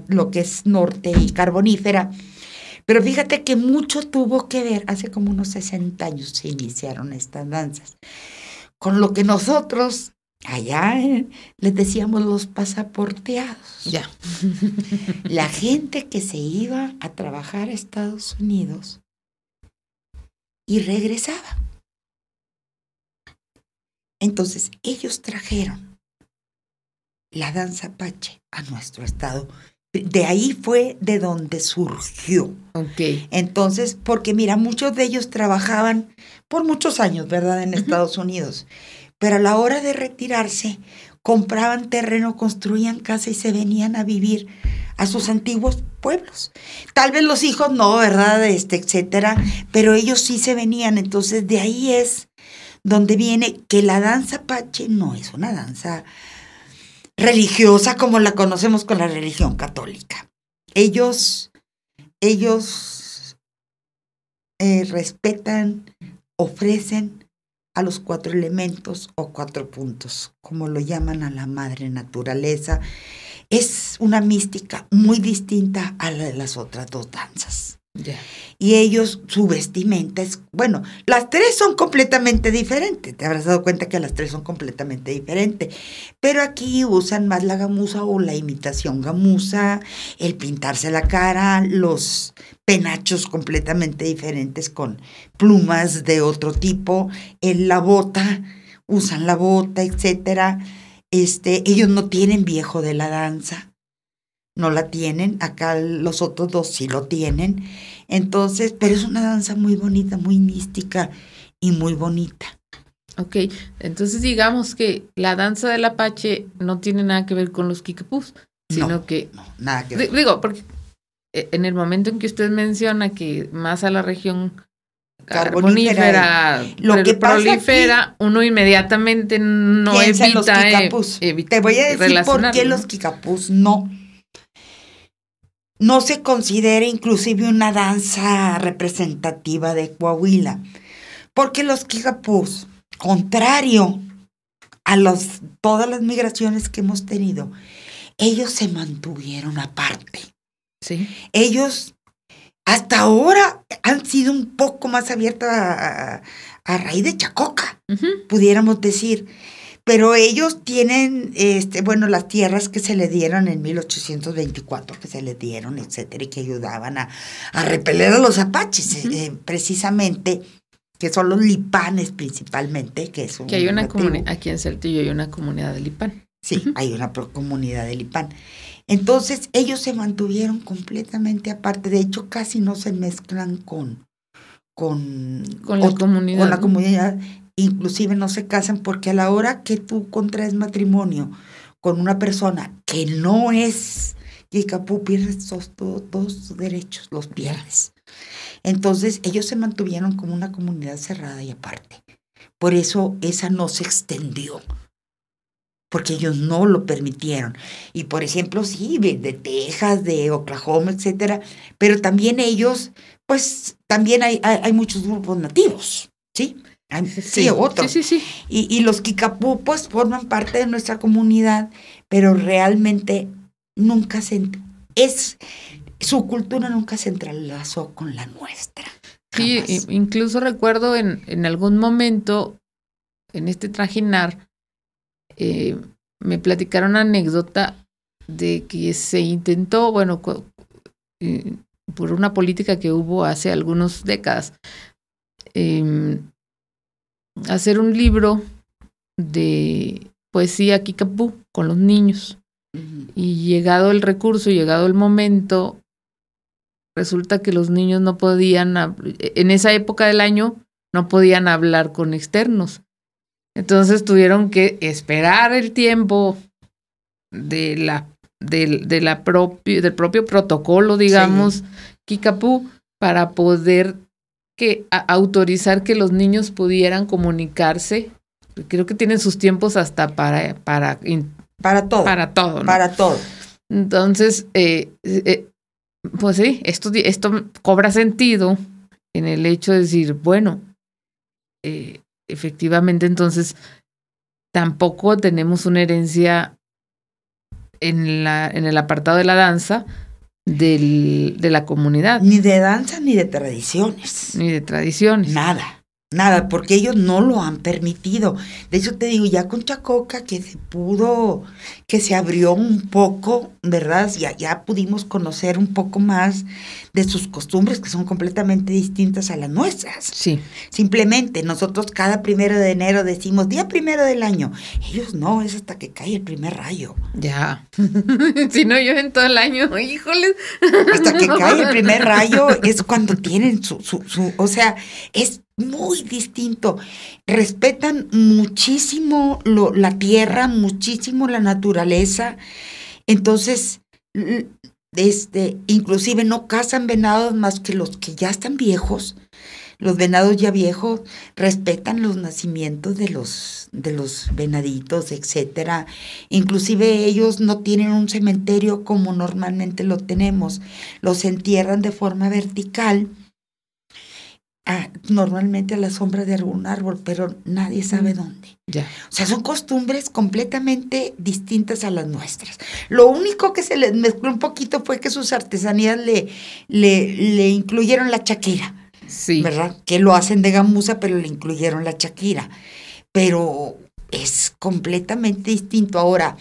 lo que es norte y carbonífera. Pero fíjate que mucho tuvo que ver, hace como unos 60 años se iniciaron estas danzas, con lo que nosotros allá les decíamos los pasaporteados. Ya. La gente que se iba a trabajar a Estados Unidos y regresaba. Entonces, ellos trajeron la danza apache a nuestro estado. De ahí fue de donde surgió. Ok. Entonces, porque mira, muchos de ellos trabajaban por muchos años, ¿verdad?, en Estados Unidos. Pero a la hora de retirarse, compraban terreno, construían casa y se venían a vivir a sus antiguos pueblos. Tal vez los hijos no, ¿verdad?, etcétera, pero ellos sí se venían. Entonces, de ahí es donde viene que la danza apache no es una danza religiosa como la conocemos con la religión católica. Ellos respetan, ofrecen a los 4 elementos o 4 puntos, como lo llaman a la madre naturaleza. Es una mística muy distinta a la de las otras 2 danzas. Ya. Y ellos, su vestimenta es, bueno, las 3 son completamente diferentes, te habrás dado cuenta que las 3 son completamente diferentes, pero aquí usan más la gamuza o la imitación gamuza, el pintarse la cara, los penachos completamente diferentes con plumas de otro tipo, la bota, usan la bota, etcétera. Ellos no tienen viejo de la danza, no la tienen, acá los otros 2 sí lo tienen. Entonces, pero es una danza muy bonita, muy mística y muy bonita. Ok, entonces digamos que la danza del Apache no tiene nada que ver con los Kicapús, sino que... No, nada que ver. Digo, porque en el momento en que usted menciona que más a la región carbonífera lo que prolifera, aquí, uno inmediatamente no evita Te voy a decir por qué los Kicapús no se considera inclusive una danza representativa de Coahuila. Porque los Kicapús, contrario a todas las migraciones que hemos tenido, ellos se mantuvieron aparte. Sí. Ellos hasta ahora han sido un poco más abiertos a raíz de Chacoca, pudiéramos decir. Pero ellos tienen, las tierras que se le dieron en 1824, que se les dieron, etcétera, y que ayudaban a repeler a los apaches, precisamente, que son los lipanes principalmente, que es un... Que hay una comunidad, aquí en Saltillo hay una comunidad de lipán. Sí, hay una comunidad de lipán. Entonces, ellos se mantuvieron completamente aparte, de hecho, casi no se mezclan con la comunidad. Con la comunidad. Inclusive no se casan porque a la hora que tú contraes matrimonio con una persona que no es Kicapú, pierdes todos derechos, los pierdes. Entonces ellos se mantuvieron como una comunidad cerrada y aparte. Por eso esa no se extendió, porque ellos no lo permitieron. Y por ejemplo, sí, de Texas, de Oklahoma, etcétera, pero también ellos, pues también hay muchos grupos nativos, ¿sí? Sí, otros. Sí. Y los Kicapú, pues, forman parte de nuestra comunidad, pero realmente nunca su cultura nunca se entrelazó con la nuestra. Sí, incluso recuerdo en algún momento, en este trajinar, me platicaron una anécdota de que se intentó, por una política que hubo hace algunas décadas, hacer un libro de poesía Kicapú con los niños. Y llegado el recurso, llegado el momento, resulta que los niños no podían, en esa época del año, no podían hablar con externos. Entonces tuvieron que esperar el tiempo del propio protocolo, digamos, Kicapú, para poder que autorizar que los niños pudieran comunicarse. Creo que tienen sus tiempos hasta para todo. Para todo, ¿no? Para todo. Entonces, pues sí, esto cobra sentido en el hecho de decir, bueno, efectivamente, entonces tampoco tenemos una herencia en el apartado de la danza de la comunidad. Ni de danza ni de tradiciones. Ni de tradiciones. Nada, porque ellos no lo han permitido. De hecho, te digo, ya con Chacoca que se abrió un poco, ¿verdad? Ya pudimos conocer un poco más de sus costumbres, que son completamente distintas a las nuestras. Sí. Simplemente, nosotros cada 1 de enero decimos, día 1 del año. Ellos no, es hasta que cae el primer rayo. Ya. Si no llueven todo el año, híjoles. Hasta que cae el primer rayo es cuando tienen o sea, es muy distinto. Respetan muchísimo la tierra, muchísimo la naturaleza. Entonces, inclusive no cazan venados más que los que ya están viejos. Los venados ya viejos respetan los nacimientos de los venaditos, etcétera. Inclusive ellos no tienen un cementerio como normalmente lo tenemos. Los entierran de forma vertical. Normalmente a la sombra de algún árbol, pero nadie sabe dónde. Ya. O sea, son costumbres completamente distintas a las nuestras. Lo único que se les mezcló un poquito fue que sus artesanías le incluyeron la chaquira. Sí. ¿Verdad? Que lo hacen de gamuza, pero le incluyeron la chaquira. Pero es completamente distinto. Ahora,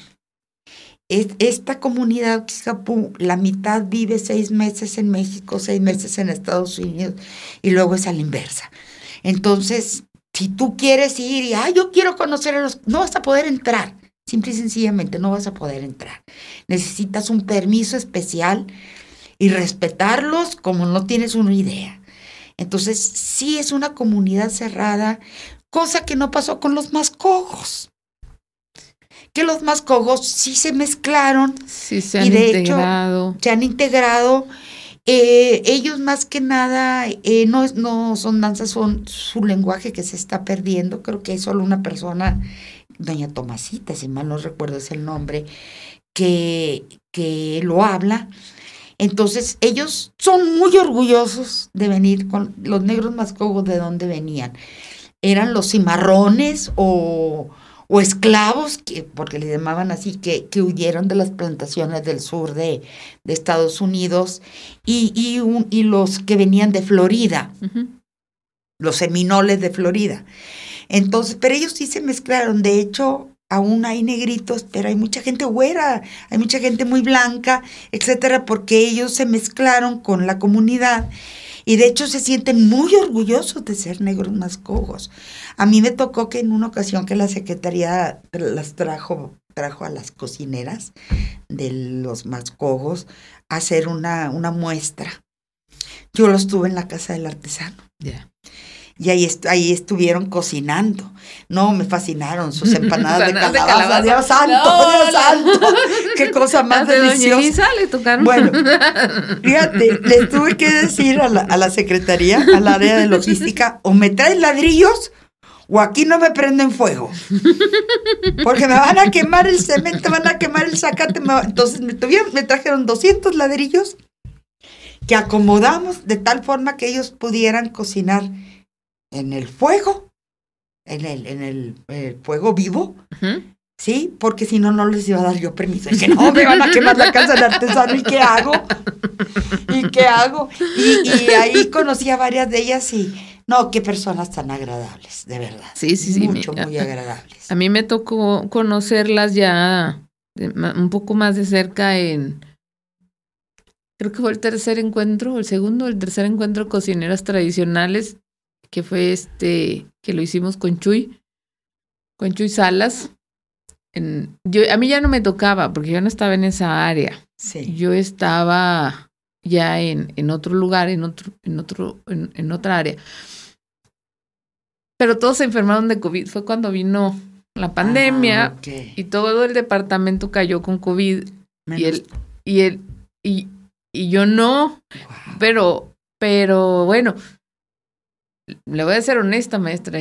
esta comunidad Kickapoo, la mitad vive 6 meses en México, 6 meses en Estados Unidos, y luego es a la inversa. Entonces, si tú quieres ir y, yo quiero conocer no vas a poder entrar. Simple y sencillamente no vas a poder entrar. Necesitas un permiso especial y respetarlos como no tienes una idea. Entonces, sí es una comunidad cerrada, cosa que no pasó con los mascogos. Que los mascogos sí se mezclaron. Sí, se han integrado. Hecho, se han integrado. Ellos más que nada no son danzas, son su lenguaje que se está perdiendo. Creo que hay solo una persona, doña Tomasita, si mal no recuerdo es el nombre, que lo habla. Entonces, ellos son muy orgullosos de venir con los negros mascogos. ¿De dónde venían? Eran los cimarrones o esclavos, porque les llamaban así, que huyeron de las plantaciones del sur de Estados Unidos, y los que venían de Florida, los seminoles de Florida. Entonces, pero ellos sí se mezclaron. De hecho, aún hay negritos, pero hay mucha gente güera, hay mucha gente muy blanca, etcétera, porque ellos se mezclaron con la comunidad y de hecho se sienten muy orgullosos de ser negros mascogos. A mí me tocó que en una ocasión que la Secretaría las trajo a las cocineras de los mascogos a hacer una muestra. Yo los tuve en la casa del artesano. Yeah. Y ahí estuvieron cocinando. No, me fascinaron sus empanadas de calabaza. ¡Dios santo, Dios santo! ¡Qué cosa más deliciosa! Doña Elisa le tocaron. Bueno, fíjate, les tuve que decir a la secretaría, al área de logística, o me traen ladrillos o aquí no me prenden fuego. Porque me van a quemar el cemento, van a quemar el zacate. Entonces me trajeron 200 ladrillos que acomodamos de tal forma que ellos pudieran cocinar en el fuego, en el fuego vivo, ¿sí? Porque si no, no les iba a dar yo permiso. Dije, no, me van a quemar la casa del artesano, ¿y qué hago? Y ahí conocí a varias de ellas y, no, qué personas tan agradables, de verdad. Sí. Muy agradables. A mí me tocó conocerlas ya un poco más de cerca creo que fue el tercer encuentro de cocineras tradicionales, que fue que lo hicimos con Chuy Salas. A mí ya no me tocaba, porque yo no estaba en esa área. Sí. Yo estaba ya en otro lugar, en otra área. Pero todos se enfermaron de COVID. Fue cuando vino la pandemia, okay. Y todo el departamento cayó con COVID. Y yo no. Wow. Pero bueno, le voy a ser honesta, maestra,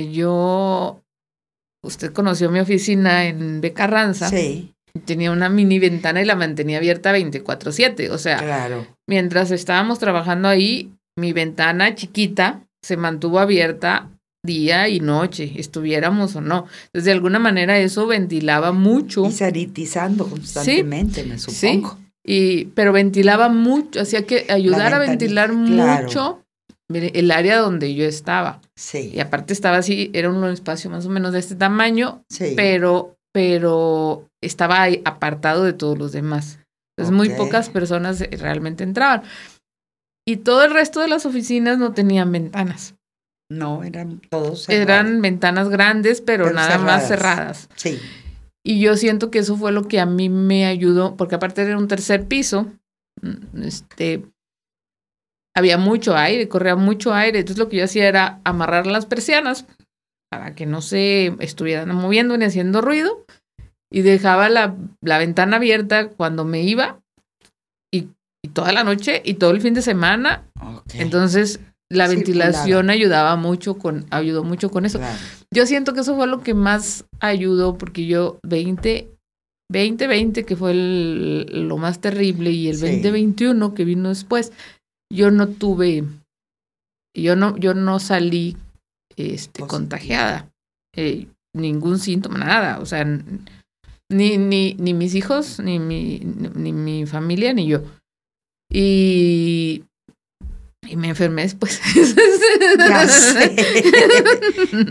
usted conoció mi oficina en B. Carranza. Sí. Tenía una mini ventana y la mantenía abierta 24/7. O sea, claro. Mientras estábamos trabajando ahí, mi ventana chiquita se mantuvo abierta día y noche, estuviéramos o no. Entonces, de alguna manera eso ventilaba mucho. Y sanitizando constantemente, sí, me supongo. Sí, pero ventilaba mucho, hacía que ayudar a ventilar mucho el área donde yo estaba. Sí. Y aparte estaba así, era un espacio más o menos de este tamaño, sí, pero estaba ahí apartado de todos los demás. Entonces muy pocas personas realmente entraban. Y todo el resto de las oficinas no tenían ventanas. No, eran todos cerrados. Eran ventanas grandes, pero nada cerradas. Más cerradas. Sí. Y yo siento que eso fue lo que a mí me ayudó, porque aparte era un tercer piso, había mucho aire, corría mucho aire. Entonces lo que yo hacía era amarrar las persianas para que no se estuvieran moviendo ni haciendo ruido. Y dejaba la ventana abierta cuando me iba y toda la noche y todo el fin de semana. Okay. Entonces la ventilación ayudó mucho con eso. Claro. Yo siento que eso fue lo que más ayudó, porque yo 2020, que fue lo más terrible, y el 2021 que vino después, yo no salí contagiada, ningún síntoma, nada, o sea, ni mis hijos, ni mi familia, ni yo. Y me enfermé después.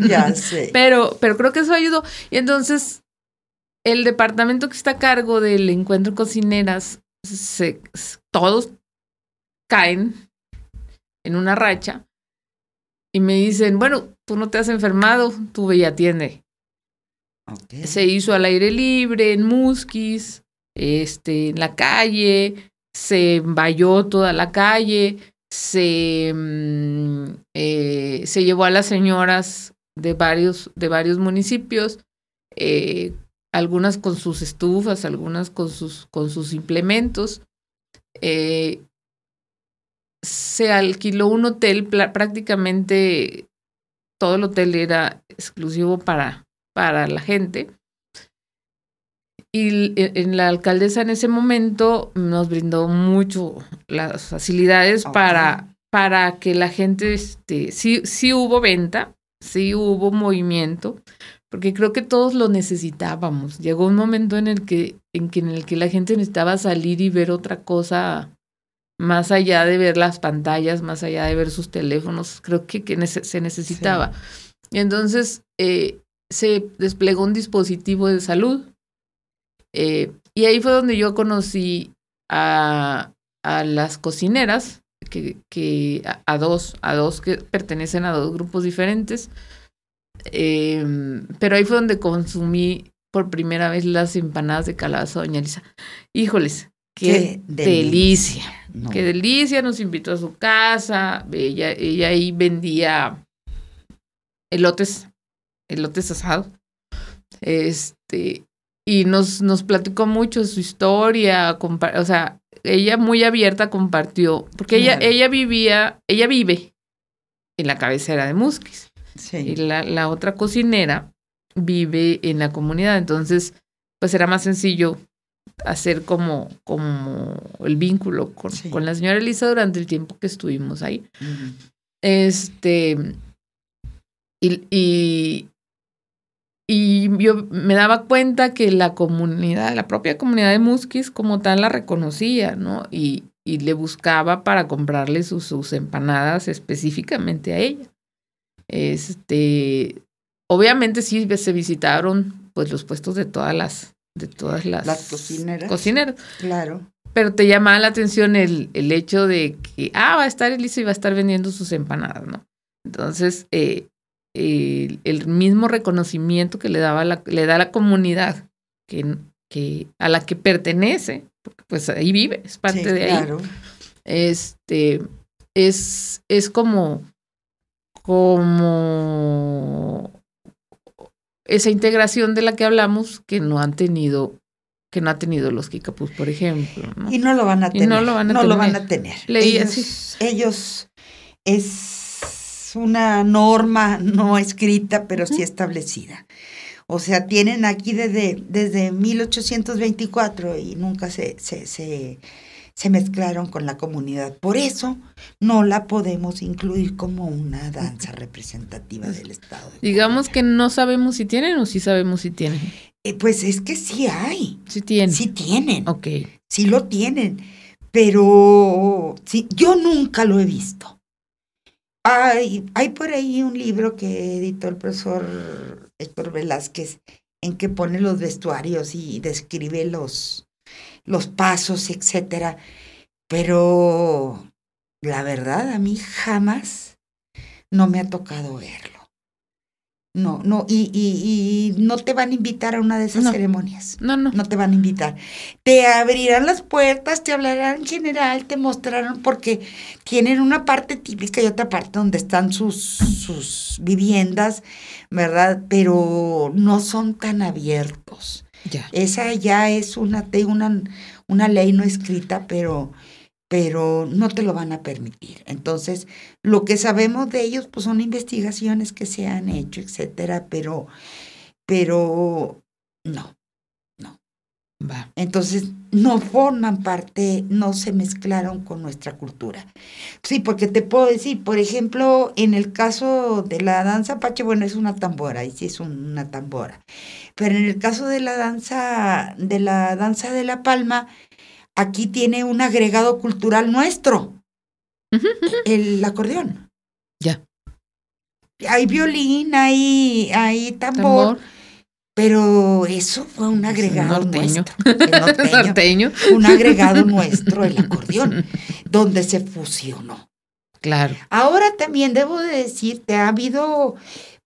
Ya sé. Pero creo que eso ayudó. Y entonces, el departamento que está a cargo del encuentro de cocineras, todos caen en una racha y me dicen, bueno, tú no te has enfermado, tú ve y atiende. Okay. Se hizo al aire libre, en Musquis, en la calle, se valló toda la calle, se llevó a las señoras de varios municipios, algunas con sus estufas, algunas con sus implementos. Se alquiló un hotel, prácticamente todo el hotel era exclusivo para la gente. Y en la alcaldesa en ese momento nos brindó mucho las facilidades para que la gente, sí hubo venta, sí hubo movimiento, porque creo que todos lo necesitábamos. Llegó un momento en el que la gente necesitaba salir y ver otra cosa, más allá de ver las pantallas, más allá de ver sus teléfonos. Creo que se necesitaba. Sí. Y entonces se desplegó un dispositivo de salud. Y ahí fue donde yo conocí a las cocineras, a dos que pertenecen a dos grupos diferentes. Pero ahí fue donde consumí por primera vez las empanadas de calabaza Doña Elisa. Híjoles, qué delicia. No. Qué delicia, nos invitó a su casa. Ella ahí vendía elotes asados. Y nos platicó mucho de su historia, o sea, ella muy abierta compartió, porque ella vive en la cabecera de Musquis. Sí. Y la otra cocinera vive en la comunidad, entonces pues era más sencillo hacer como el vínculo con la señora Elisa durante el tiempo que estuvimos ahí. Uh-huh. Y yo me daba cuenta que la propia comunidad de Musquis como tal la reconocía, ¿no? Y le buscaba para comprarle sus empanadas específicamente a ella. Obviamente sí se visitaron pues los puestos de todas las cocineras. Claro. Pero te llamaba la atención el hecho de que va a estar Elisa y va a estar vendiendo sus empanadas, ¿no? Entonces, el mismo reconocimiento que le da la comunidad a la que pertenece, porque pues ahí vive, es parte de claro. Ahí. Es como esa integración de la que hablamos que no ha tenido los Kickapús, por ejemplo, ¿no? Y no lo van a tener. No lo van a tener. Leí así. Ellos una norma no escrita, pero sí establecida. O sea, tienen aquí desde 1824 y nunca se mezclaron con la comunidad. Por eso no la podemos incluir como una danza representativa del estado de Digamos Coahuila. que no sabemos si tienen o sí sabemos si tienen. Pues es que sí hay. Sí tienen. Sí tienen. Ok. Sí lo tienen. Pero sí, yo nunca lo he visto. Hay por ahí un libro que editó el profesor Héctor Velázquez en que pone los vestuarios y describe los pasos, etcétera. Pero la verdad, a mí jamás no me ha tocado verlo. No, y no te van a invitar a una de esas ceremonias. No te van a invitar. Te abrirán las puertas, te hablarán en general, te mostrarán, porque tienen una parte típica y otra parte donde están sus viviendas, ¿verdad? Pero no son tan abiertos. Ya. Esa ya es una ley no escrita, pero no te lo van a permitir. Entonces, lo que sabemos de ellos, pues son investigaciones que se han hecho, etcétera, pero no. Va. Entonces, no forman parte, no se mezclaron con nuestra cultura. Sí, porque te puedo decir, por ejemplo, en el caso de la danza pache, bueno, es una tambora, y sí es una tambora. Pero en el caso de la danza de la palma, aquí tiene un agregado cultural nuestro, el acordeón. Ya. Hay violín, hay tambor, pero eso fue un agregado norteño. nuestro. Norteño. Un agregado nuestro, el acordeón, donde se fusionó. Claro. Ahora también debo de decirte, ha habido,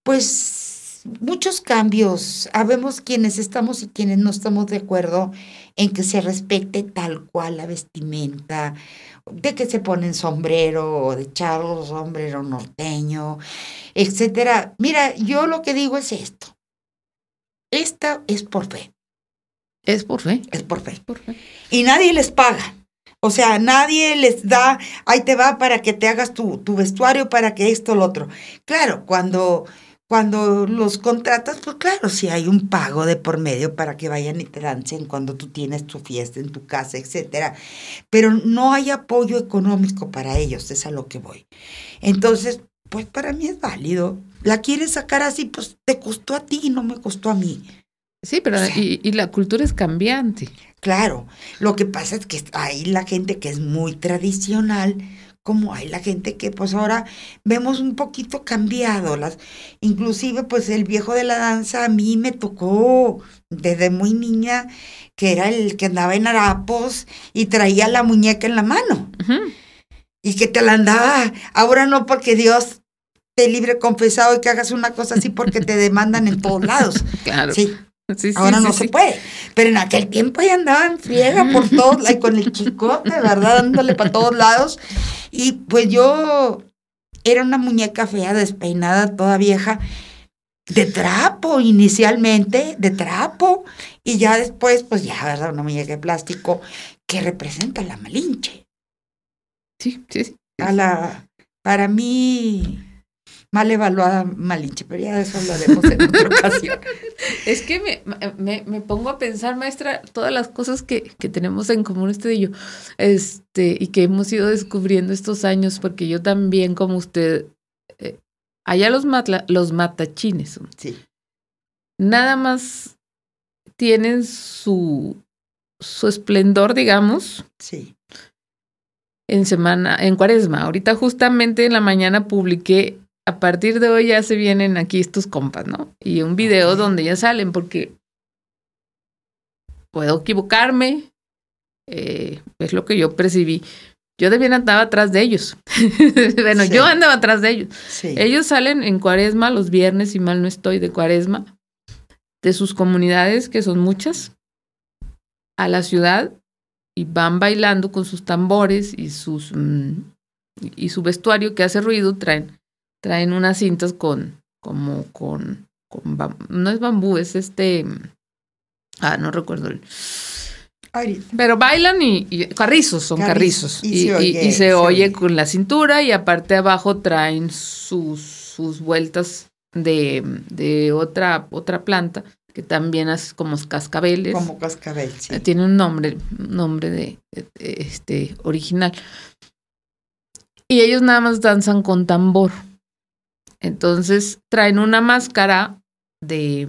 pues, muchos cambios. Habemos quienes estamos y quienes no estamos de acuerdo en que se respete tal cual la vestimenta, de que se ponen sombrero o de charro, sombrero norteño, etcétera. Mira, yo lo que digo es esto. Esta es por fe. ¿Es por fe? Es por fe. Es por fe. Y nadie les paga. O sea, nadie les da, ahí te va para que te hagas tu vestuario, para que esto, lo otro. Claro, cuando los contratas, pues claro, sí hay un pago de por medio para que vayan y te dancen cuando tú tienes tu fiesta en tu casa, etcétera. Pero no hay apoyo económico para ellos, es a lo que voy. Entonces, pues para mí es válido. La quieres sacar así, pues te costó a ti y no me costó a mí. Sí, pero y la cultura es cambiante. Claro, lo que pasa es que hay la gente que es muy tradicional, como hay la gente que pues ahora vemos un poquito cambiado. Inclusive pues el viejo de la danza a mí me tocó desde muy niña, que era el que andaba en harapos y traía la muñeca en la mano. Uh-huh. Y que te la andaba, ahora no porque Dios te libre confesado y que hagas una cosa así porque te demandan en todos lados. Claro. Sí. Sí, ahora no se puede, pero en aquel tiempo ya andaba en friega por todos, con el chicote, ¿verdad? Dándole para todos lados. Y pues yo era una muñeca fea, despeinada, toda vieja, de trapo inicialmente, de trapo, y ya después, pues ya, ¿verdad? Una muñeca de plástico que representa la Malinche. Sí. Para mí, mal evaluada Malinche, pero ya de eso hablaremos en otra ocasión. Es que me pongo a pensar, maestra, todas las cosas que tenemos en común usted y yo, y que hemos ido descubriendo estos años, porque yo también, como usted, allá los matachines, sí, nada más tienen su esplendor, digamos, sí, en Cuaresma. Ahorita justamente en la mañana publiqué, a partir de hoy ya se vienen aquí estos compas, ¿no? Y un video donde ya salen, porque puedo equivocarme, es lo que yo percibí. Yo de bien andaba atrás de ellos. Bueno, sí. Yo andaba atrás de ellos. Sí. Ellos salen en Cuaresma, los viernes, si mal no estoy, de Cuaresma, de sus comunidades, que son muchas, a la ciudad, y van bailando con sus tambores y su vestuario que hace ruido, traen unas cintas con no es bambú, es no recuerdo. Ahorita. Pero bailan y carrizos, son carrizos. Y se oye con la cintura y aparte abajo traen sus vueltas de otra planta que también hace como cascabeles. Como cascabel, sí. Tiene un nombre de original. Y ellos nada más danzan con tambor. Entonces traen una máscara de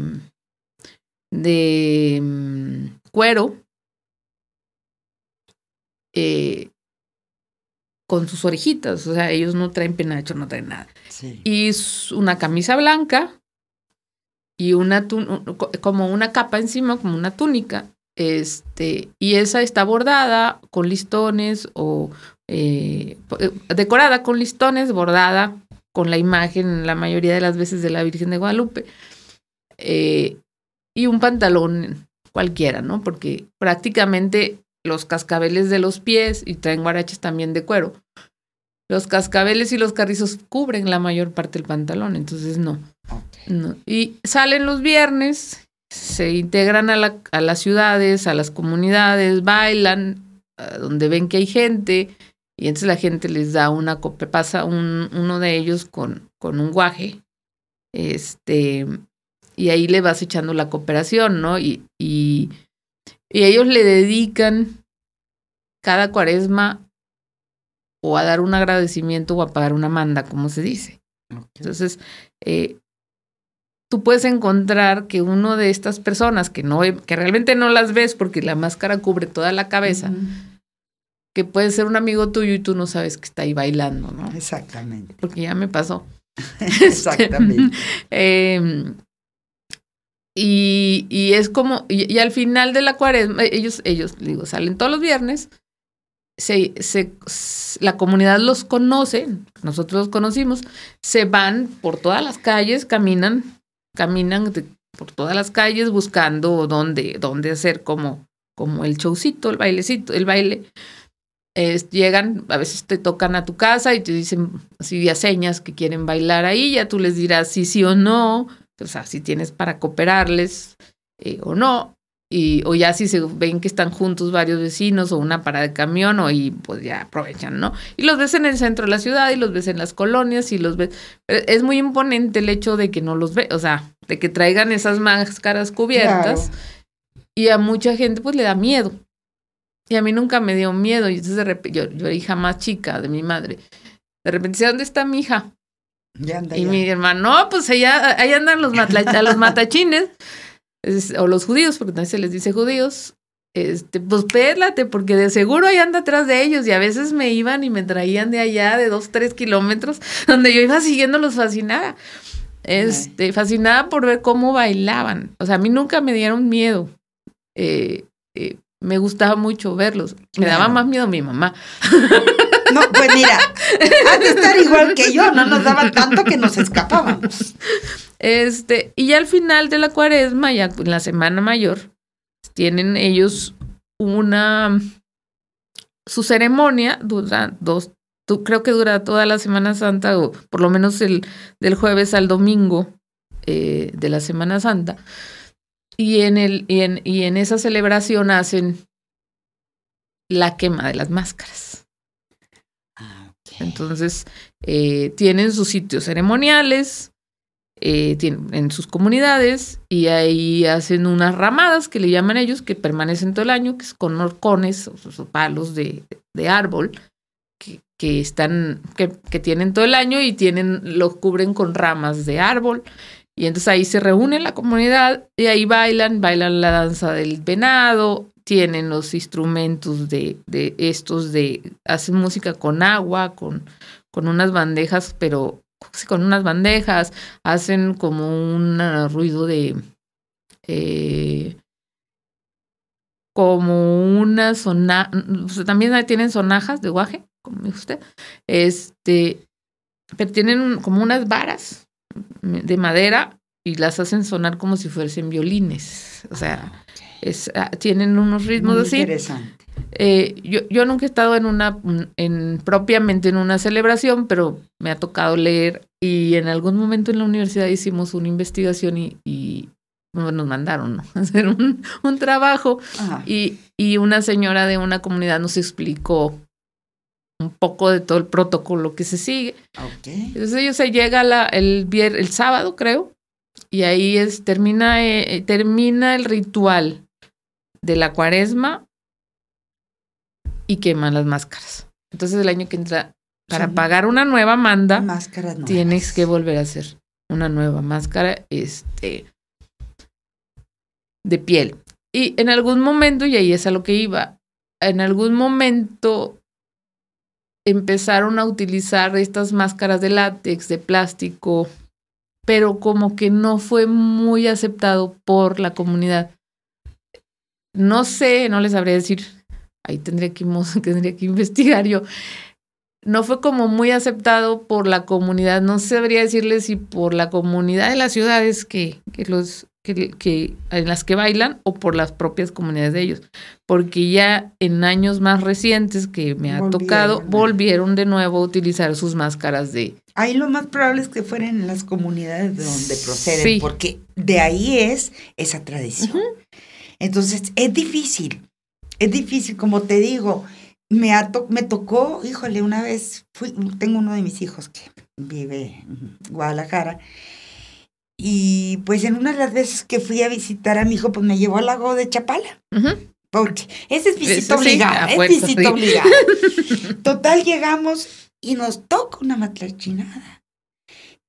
cuero con sus orejitas. O sea, ellos no traen penacho, no traen nada. Sí. Y una camisa blanca y como una capa encima, como una túnica. Y esa está bordada con listones o decorada con listones, bordada con la imagen la mayoría de las veces de la Virgen de Guadalupe. Y un pantalón cualquiera, ¿no? Porque prácticamente los cascabeles de los pies, y traen guaraches también de cuero, los cascabeles y los carrizos cubren la mayor parte del pantalón, entonces no. Okay. No. Y salen los viernes, se integran a las ciudades, a las comunidades, bailan donde ven que hay gente, y entonces la gente les da una copa, pasa uno de ellos con un guaje, y ahí le vas echando la cooperación, ¿no? Y ellos le dedican cada cuaresma o a dar un agradecimiento o a pagar una manda, como se dice. Okay. Entonces, tú puedes encontrar que uno de estas personas que realmente no las ves porque la máscara cubre toda la cabeza, que puede ser un amigo tuyo y tú no sabes que está ahí bailando, ¿no? Exactamente. Porque ya me pasó. Exactamente. Y es como, y al final de la cuaresma, ellos digo, salen todos los viernes, la comunidad los conoce, nosotros los conocimos, se van por todas las calles, caminan por todas las calles buscando dónde hacer como el showcito, el bailecito, el baile. Llegan, a veces te tocan a tu casa y te dicen así a señas que quieren bailar ahí, ya tú les dirás sí o no, o sea, si tienes para cooperarles o no, o ya si se ven que están juntos varios vecinos o una parada de camión, y pues ya aprovechan, ¿no? Y los ves en el centro de la ciudad y los ves en las colonias y los ves. Es muy imponente el hecho de que no los ve, o sea, de que traigan esas máscaras cubiertas. Claro. Y a mucha gente pues le da miedo. Y a mí nunca me dio miedo. Y entonces de repente, yo hija más chica de mi madre, de repente, ¿dónde está mi hija? Y mi hermano, no, pues ahí andan los matachines, o los judíos, porque también se les dice judíos, pues pélate, porque de seguro ahí anda atrás de ellos, y a veces me iban y me traían de allá, de 2-3 kilómetros, donde yo iba siguiéndolos fascinada, fascinada por ver cómo bailaban. O sea, a mí nunca me dieron miedo, me gustaba mucho verlos, me daba más miedo mi mamá. No, pues mira, has de estar igual que yo, no nos daba tanto que nos escapábamos. Y ya al final de la cuaresma, ya en la Semana Mayor, tienen ellos su ceremonia, creo que dura toda la Semana Santa, o por lo menos del jueves al domingo de la Semana Santa, y en esa celebración hacen la quema de las máscaras. Entonces, tienen sus sitios ceremoniales, en sus comunidades, y ahí hacen unas ramadas que le llaman ellos, que permanecen todo el año, que es con horcones o palos de árbol, que tienen todo el año y los cubren con ramas de árbol. Y entonces ahí se reúne la comunidad y ahí bailan la danza del venado. Tienen los instrumentos hacen música con agua, con unas bandejas, pero sí, con unas bandejas, hacen como un ruido como una también tienen sonajas de guaje, como dijo usted, pero tienen como unas varas de madera y las hacen sonar como si fuesen violines, o sea, tienen unos ritmos muy así. Interesante. Yo nunca he estado propiamente en una celebración, pero me ha tocado leer, y en algún momento en la universidad hicimos una investigación y nos mandaron, ¿no? A hacer un trabajo. Y una señora de una comunidad nos explicó un poco de todo el protocolo que se sigue. Okay. Entonces ellos se llega el sábado, creo, y ahí termina el ritual de la cuaresma y queman las máscaras. Entonces el año que entra, para pagar una nueva manda, tienes que volver a hacer una nueva máscara de piel. Y en algún momento, y ahí es a lo que iba, en algún momento empezaron a utilizar estas máscaras de látex, de plástico, pero como que no fue muy aceptado por la comunidad. No sé, no les sabría decir, ahí tendría que investigar yo. No fue como muy aceptado por la comunidad, no sabría decirles si por la comunidad de las ciudades en las que bailan o por las propias comunidades de ellos, porque ya en años más recientes que me ha tocado, volvieron de nuevo a utilizar sus máscaras de... Ahí lo más probable es que fueran en las comunidades de donde proceden, sí, porque de ahí es esa tradición. Uh-huh. Entonces, es difícil, como te digo, me tocó, híjole, una vez, tengo uno de mis hijos que vive en Guadalajara, y pues en una de las veces que fui a visitar a mi hijo, pues me llevó al lago de Chapala. Uh-huh. Porque ese es visita obligada, sí, es visita obligada. Total, llegamos y nos toca una matlachinada.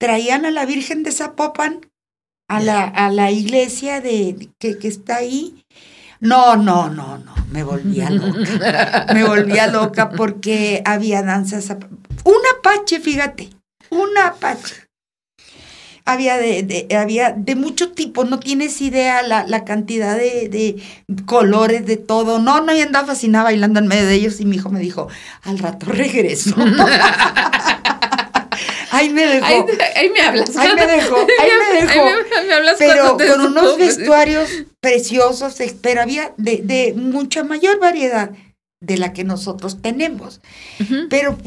Traían a la Virgen de Zapopan a la iglesia que está ahí. No, me volvía loca. Me volvía loca porque había danzas. Un apache, fíjate, un apache. Había de mucho tipo, no tienes idea la cantidad de colores, de todo. No, yo andaba fascinada bailando en medio de ellos y mi hijo me dijo, al rato regreso. Ahí me dejó. Ahí me hablas. Ahí me dejó. Me hablas, pero con unos vestuarios preciosos, pero había de mucha mayor variedad de la que nosotros tenemos. Uh-huh. Pero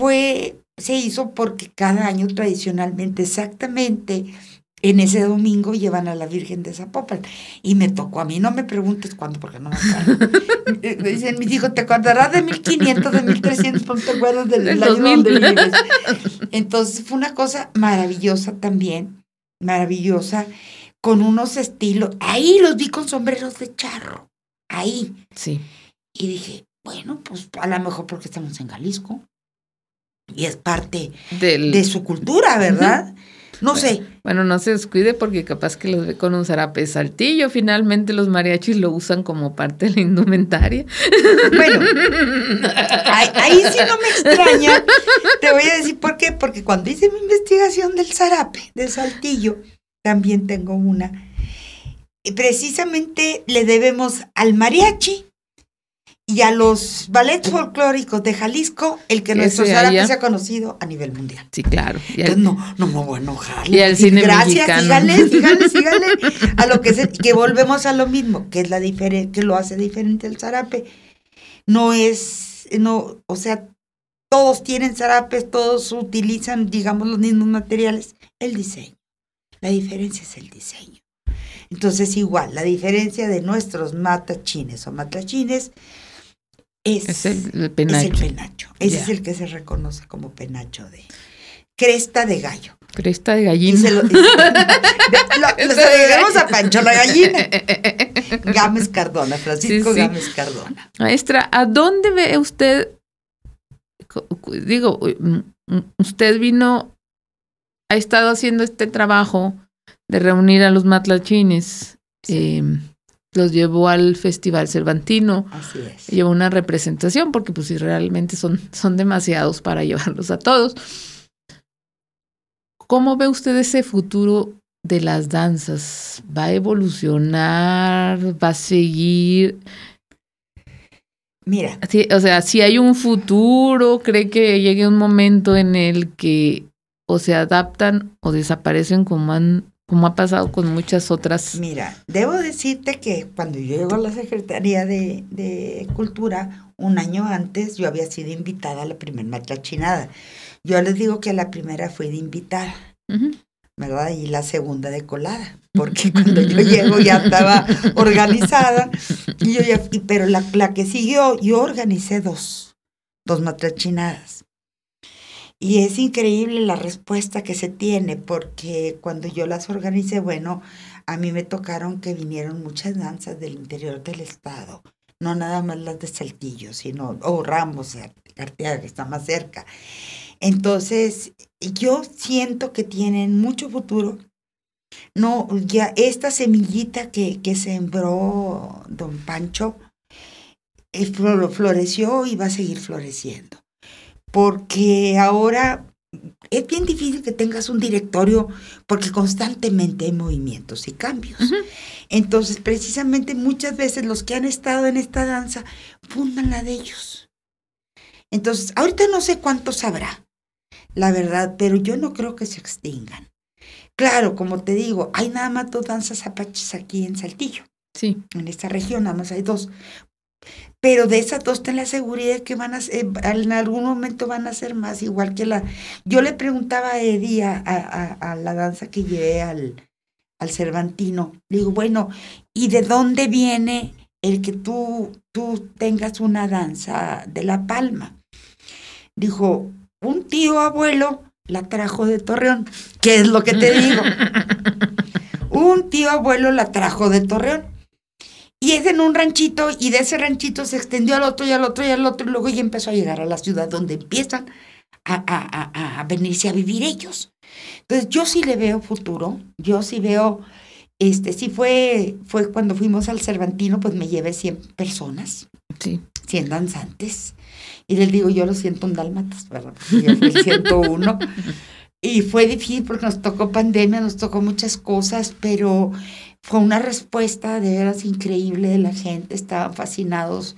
se hizo porque cada año tradicionalmente, exactamente, en ese domingo llevan a la Virgen de Zapopan. Y me tocó a mí, no me preguntes cuándo, porque no me acuerdo. Me dicen mis hijos, ¿te acordarás de 1500, de 1300? ¿No te acuerdas del año donde vives? Entonces fue una cosa maravillosa también, maravillosa, con unos estilos. Ahí los vi con sombreros de charro, ahí. Sí. Y dije, bueno, pues a lo mejor porque estamos en Jalisco. Y es parte de su cultura, ¿verdad? No sé. Bueno, no se descuide porque capaz que los ve con un zarape saltillo. Finalmente los mariachis lo usan como parte de la indumentaria. Bueno, ahí sí no me extraña. Te voy a decir por qué. Porque cuando hice mi investigación del zarape, del saltillo, también tengo una. Y precisamente le debemos al mariachi y a los ballets folclóricos de Jalisco, el que nuestro zarape se ha conocido a nivel mundial. Sí, claro. Entonces no me voy a enojar. Y al cine gracias, mexicano. Síganle. A lo que volvemos a lo mismo, que es que lo hace diferente el zarape. O sea, todos tienen zarapes, todos utilizan, digamos, los mismos materiales. El diseño. La diferencia es el diseño. Entonces, igual, la diferencia de nuestros matachines o matlachines es el penacho. Es el penacho. Ese es el que se reconoce como penacho de cresta de gallo. Cresta de gallina. Lo debemos a Pancho la gallina. Gámez Cardona, Francisco Gámez Cardona. Maestra, ¿a dónde ve usted? Digo, usted ha estado haciendo este trabajo de reunir a los matlachines. Sí. Los llevó al Festival Cervantino. Así es. Llevó una representación porque pues si realmente son demasiados para llevarlos a todos. ¿Cómo ve usted ese futuro de las danzas? ¿Va a evolucionar? ¿Va a seguir? Mira. Sí, o sea, si hay un futuro, ¿cree que llegue un momento en el que o se adaptan o desaparecen como ha pasado con muchas otras? Mira, debo decirte que cuando yo llego a la Secretaría de Cultura, un año antes, yo había sido invitada a la primera matlachinada. Yo les digo que a la primera fui de invitada. Uh-huh. ¿verdad? Y la segunda de colada, porque cuando yo llego ya estaba organizada, pero la que siguió, yo organicé dos matrachinadas. Y es increíble la respuesta que se tiene, porque cuando yo las organicé, bueno, a mí me tocaron que vinieron muchas danzas del interior del estado, no nada más las de Saltillo, sino, Ramos, Arteaga, que está más cerca. Entonces, yo siento que tienen mucho futuro. No, ya esta semillita que sembró don Pancho floreció y va a seguir floreciendo. Porque ahora es bien difícil que tengas un directorio porque constantemente hay movimientos y cambios. Entonces, precisamente muchas veces los que han estado en esta danza fundan la de ellos. Entonces, ahorita no sé cuántos habrá, la verdad, pero yo no creo que se extingan. Claro, como te digo, hay nada más 2 danzas apaches aquí en Saltillo. Sí. En esta región nada más hay 2. Pero de esas 2 ten la seguridad que van a ser, en algún momento van a ser más, igual que la... Yo le preguntaba a Eddie, a la danza que llevé al Cervantino, le digo, bueno, ¿y de dónde viene el que tú tengas una danza de La Palma? Dijo, un tío abuelo la trajo de Torreón. ¿Qué es lo que te digo? Un tío abuelo la trajo de Torreón. Y es en un ranchito, y de ese ranchito se extendió al otro, y al otro, y al otro, y luego ya empezó a llegar a la ciudad donde empiezan a venirse a vivir ellos. Entonces, yo sí le veo futuro, yo sí veo, sí fue cuando fuimos al Cervantino, pues me llevé 100 personas, sí. 100 danzantes, y les digo, yo los 101 dálmatas, ¿verdad? Porque yo fui el 101, y fue difícil porque nos tocó pandemia, nos tocó muchas cosas, pero fue una respuesta de veras increíble de la gente, estaban fascinados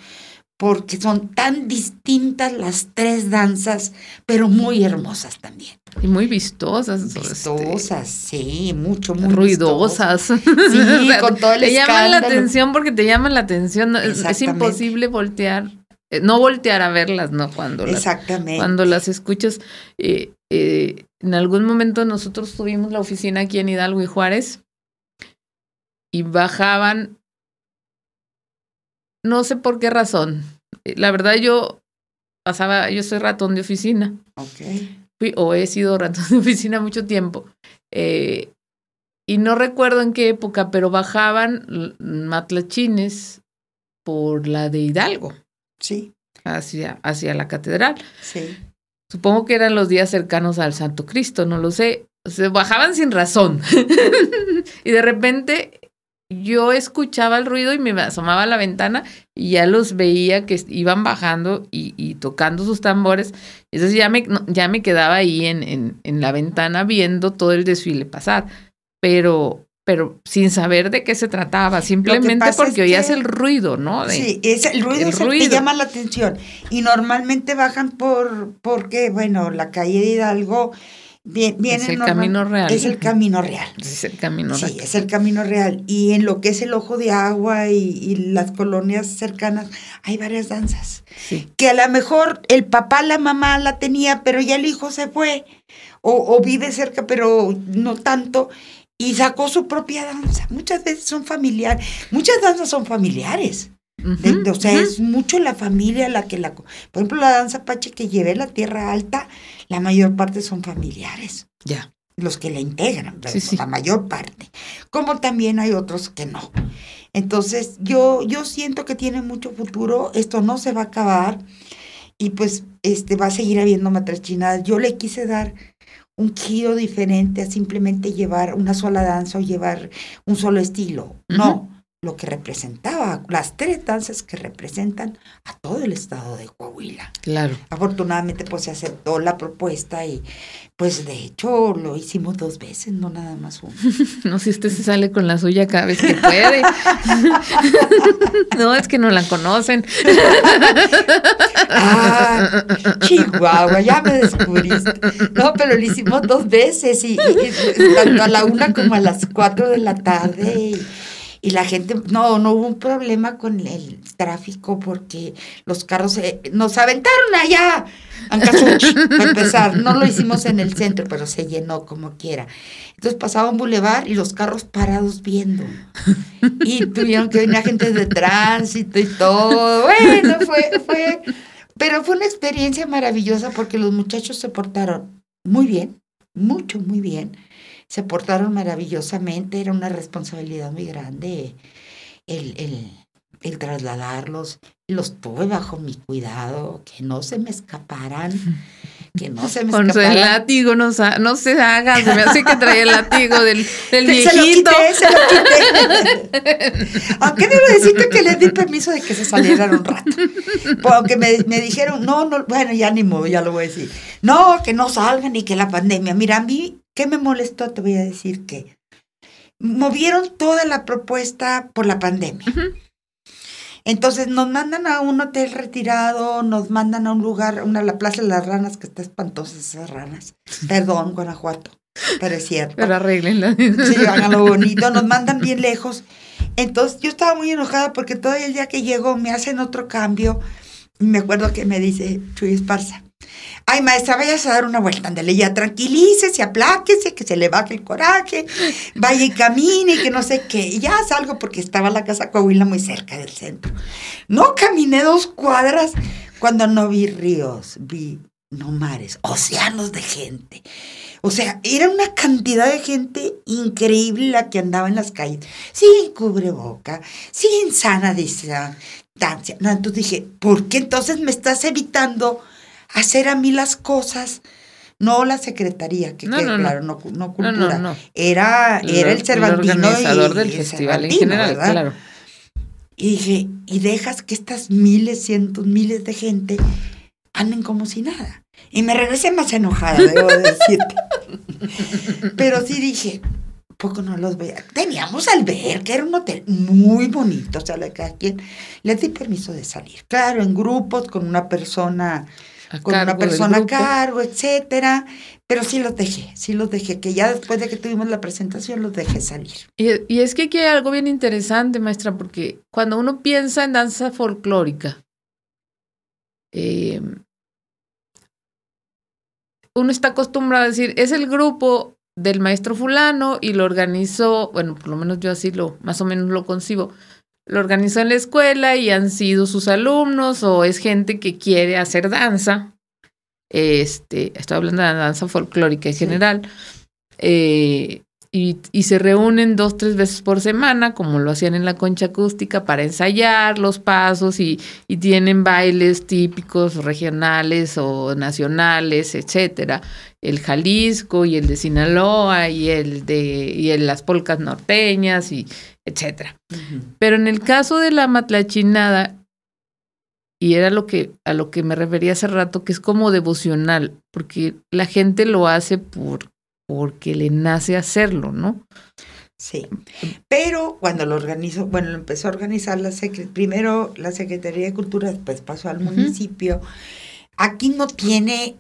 porque son tan distintas las 3 danzas, pero muy hermosas también. Y muy vistosas. Vistosas, sí, mucho, muy ruidosas. Sí, o sea, con todo el te escándalo. Llaman la atención porque te llaman la atención. Es imposible voltear, no voltear a verlas, ¿no? Cuando las escuchas. En algún momento nosotros tuvimos la oficina aquí en Hidalgo y Juárez y bajaban, no sé por qué razón. La verdad yo soy ratón de oficina. Okay. He sido ratón de oficina mucho tiempo. Y no recuerdo en qué época, pero bajaban matlachines por la de Hidalgo. Sí. Hacia la catedral. Sí. Supongo que eran los días cercanos al Santo Cristo, no lo sé. Se bajaban sin razón. Y de repente yo escuchaba el ruido y me asomaba a la ventana y ya los veía que iban bajando y tocando sus tambores. Entonces ya me quedaba ahí en la ventana viendo todo el desfile pasar. Pero sin saber de qué se trataba, simplemente porque oías el ruido, ¿no? Sí, el ruido es el que llama la atención. Y normalmente bajan porque, bueno, la calle de Hidalgo viene es el camino real. Es el camino real. Es el camino real. Sí, es el camino real. Y en lo que es el Ojo de Agua y las colonias cercanas, hay varias danzas. Sí. Que a lo mejor el papá, la mamá la tenía, pero ya el hijo se fue. O vive cerca, pero no tanto. Y sacó su propia danza. Muchas veces son familiares. Muchas danzas son familiares. O sea, es mucho la familia la que Por ejemplo, la danza apache que llevé la Tierra Alta, la mayor parte son familiares. Ya. Los que la integran, sí. La mayor parte. Como también hay otros que no. Entonces, yo siento que tiene mucho futuro. Esto no se va a acabar. Y pues va a seguir habiendo matrachinadas. Yo le quise dar un giro diferente a simplemente llevar una sola danza o llevar un solo estilo. No, lo que representaba, las 3 danzas que representan a todo el estado de Coahuila. Claro. Afortunadamente, pues se aceptó la propuesta y, pues de hecho, lo hicimos 2 veces, no nada más una. No, si usted se sale con la suya cada vez que puede. No, es que no la conocen. Chihuahua, ya me descubriste. No, pero lo hicimos 2 veces y tanto a la 1 como a las 4 de la tarde Y la gente, no hubo un problema con el tráfico porque los carros nos aventaron allá, Ancasuchi, para empezar. No lo hicimos en el centro, pero se llenó como quiera. Entonces pasaba un bulevar y los carros parados viendo. Y tuvieron que venir agentes de tránsito y todo. Bueno, pero fue una experiencia maravillosa porque los muchachos se portaron muy bien, muy bien. Se portaron maravillosamente, era una responsabilidad muy grande el trasladarlos. Los tuve bajo mi cuidado, que no se me escaparan, Con el látigo no se haga, se me hace que traía el látigo del viejito. Se lo quité. Aunque debo decirte que les di permiso de que se salieran un rato. Porque me dijeron, no, bueno, ya ni modo, ya lo voy a decir. No, que no salgan y que la pandemia. Mira, a mí, ¿qué me molestó? Te voy a decir que movieron toda la propuesta por la pandemia. Uh-huh. Entonces nos mandan a un hotel retirado, nos mandan a un lugar, la Plaza de las Ranas, que está espantosa esas ranas. Perdón, Guanajuato, pero es cierto. Pero arréglenla. Sí, háganlo bonito, nos mandan bien lejos. Entonces yo estaba muy enojada porque todo el día que llego me hacen otro cambio. Y me acuerdo que me dice Chuy Esparza, ay, maestra, vayas a dar una vuelta, ándale, ya tranquilícese, apláquese, que se le baje el coraje, vaya y camine, y que no sé qué. Y ya salgo porque estaba la casa Coahuila muy cerca del centro. No caminé 2 cuadras cuando no vi ríos, no mares, océanos de gente. O sea, era una cantidad de gente increíble la que andaba en las calles, sin cubreboca, sin sana distancia. No, entonces dije, ¿por qué entonces me estás evitando hacer a mí las cosas? No la secretaría, claro, no cultura. No. Era el Cervantino, el organizador del festival en general, ¿verdad? Claro. Y dije, y dejas que estas cientos, miles de gente anden como si nada. Y me regresé más enojada, debo decirte. Pero sí dije, poco no los veía. Teníamos alberca, era un hotel muy bonito, o sea, cada quien les di permiso de salir. Claro, en grupos, con una persona a cargo, etcétera. Pero sí los dejé, que ya después de que tuvimos la presentación los dejé salir. Y es que aquí hay algo bien interesante, maestra, porque cuando uno piensa en danza folclórica, uno está acostumbrado a decir, es el grupo del maestro fulano y lo organizó, bueno, por lo menos yo así más o menos lo concibo, lo organizó en la escuela y han sido sus alumnos o es gente que quiere hacer danza. Estoy hablando de la danza folclórica en general. Y se reúnen 2-3 veces por semana, como lo hacían en la Concha Acústica, para ensayar los pasos y tienen bailes típicos regionales o nacionales, etcétera. El Jalisco y el de Sinaloa y el las polcas norteñas y etcétera. Uh-huh. Pero en el caso de la matlachinada, y era a lo que me refería hace rato, que es como devocional, porque la gente lo hace porque le nace hacerlo, ¿no? Sí, pero cuando lo empezó a organizar primero la Secretaría de Cultura, después pasó al municipio. Aquí no tiene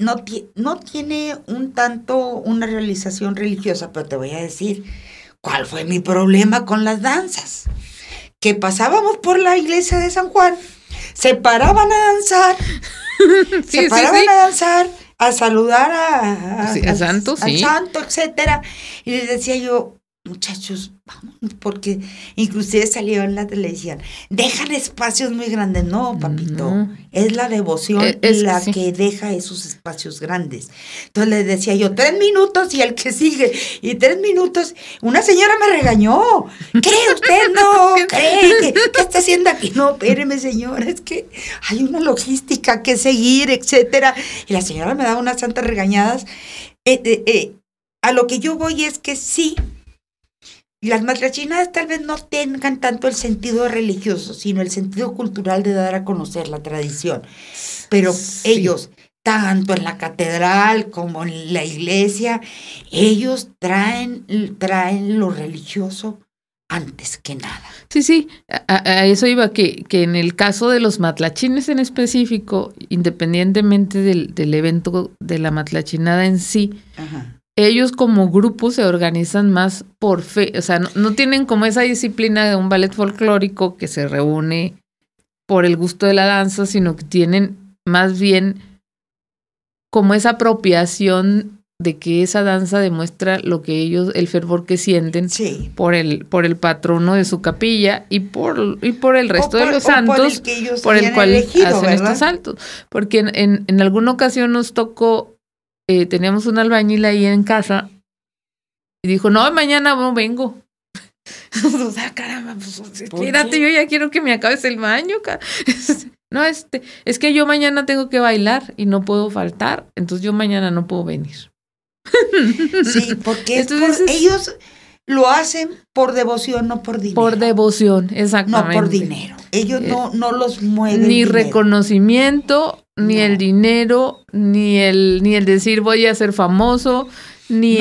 un tanto una realización religiosa, pero te voy a decir cuál fue mi problema con las danzas. Que pasábamos por la iglesia de San Juan, se paraban a danzar, a danzar, a saludar al santo, etcétera. Y les decía yo, muchachos, vamos, porque inclusive salió en la televisión, dejan espacios muy grandes. No, papito, es la devoción que deja esos espacios grandes. Entonces les decía yo, 3 minutos y el que sigue, y 3 minutos. Una señora me regañó, ¿cree usted? No, ¿cree? ¿Qué está haciendo aquí? No, espéreme, señora, es que hay una logística que seguir, etcétera. Y la señora me daba unas santas regañadas. A lo que yo voy es que sí, las matlachinadas tal vez no tengan tanto el sentido religioso, sino el sentido cultural de dar a conocer la tradición. Pero ellos, tanto en la catedral como en la iglesia, ellos traen lo religioso antes que nada. Sí, a eso iba, que en el caso de los matlachines en específico, independientemente del evento de la matlachinada en sí, ellos como grupo se organizan más por fe, o sea, no tienen como esa disciplina de un ballet folclórico que se reúne por el gusto de la danza, sino que tienen más bien como esa apropiación de que esa danza demuestra lo que ellos, el fervor que sienten por el patrono de su capilla y por el resto de los santos por el cual elegido, hacen, ¿verdad?, estos saltos. Porque en alguna ocasión nos tocó, teníamos un albañil ahí en casa y dijo, no, mañana no vengo. O sea, caramba, pues espérate, yo ya quiero que me acabes el baño. No, es que yo mañana tengo que bailar y no puedo faltar, entonces yo mañana no puedo venir. Sí, porque ellos lo hacen por devoción, no por dinero. Por devoción, exactamente. No por dinero. Ellos no los mueven. Ni reconocimiento, ni el dinero, ni el decir voy a ser famoso, ni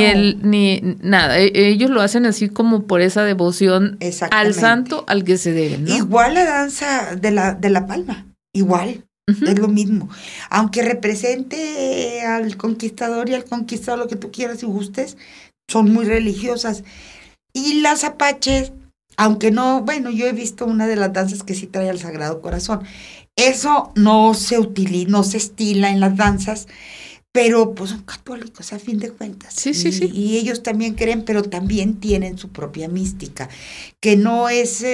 nada. Ellos lo hacen así como por esa devoción al santo al que se deben, ¿no? Igual la danza de la palma, igual. Es lo mismo. Aunque represente al conquistador y al conquistado, lo que tú quieras y gustes, son muy religiosas. Y las apaches, aunque no, bueno, yo he visto una de las danzas que sí trae al Sagrado Corazón. Eso no se utiliza, no se estila en las danzas, pero pues son católicos a fin de cuentas. Sí. Y ellos también creen, pero también tienen su propia mística, que no es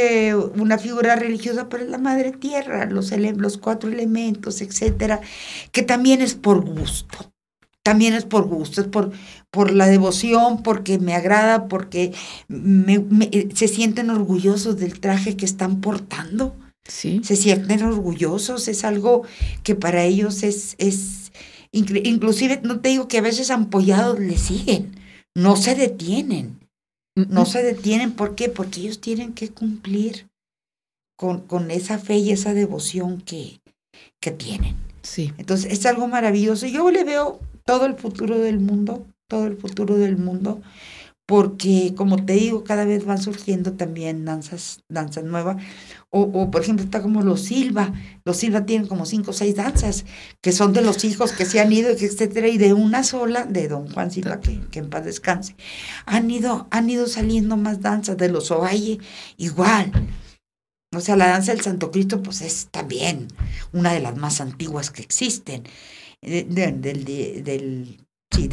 una figura religiosa, pero es la madre tierra, los 4 elementos, etcétera, que también es por gusto. También es por gusto, es por la devoción, porque me agrada, porque se sienten orgullosos del traje que están portando. Sí. Se sienten orgullosos, es algo que para ellos es inclusive, no te digo que a veces ampollados le siguen, no se detienen. No se detienen, ¿por qué? Porque ellos tienen que cumplir con esa fe y esa devoción que tienen. Sí. Entonces, es algo maravilloso. Yo le veo todo el futuro del mundo, porque, como te digo, cada vez van surgiendo también danzas nuevas. O, por ejemplo, está como los Silva. Los Silva tienen como 5 o 6 danzas, que son de los hijos que se han ido, etcétera, y de una sola, de don Juan Silva, que en paz descanse, han ido saliendo más danzas. De los Ovalle, igual. O sea, la danza del Santo Cristo, pues es también una de las más antiguas que existen, de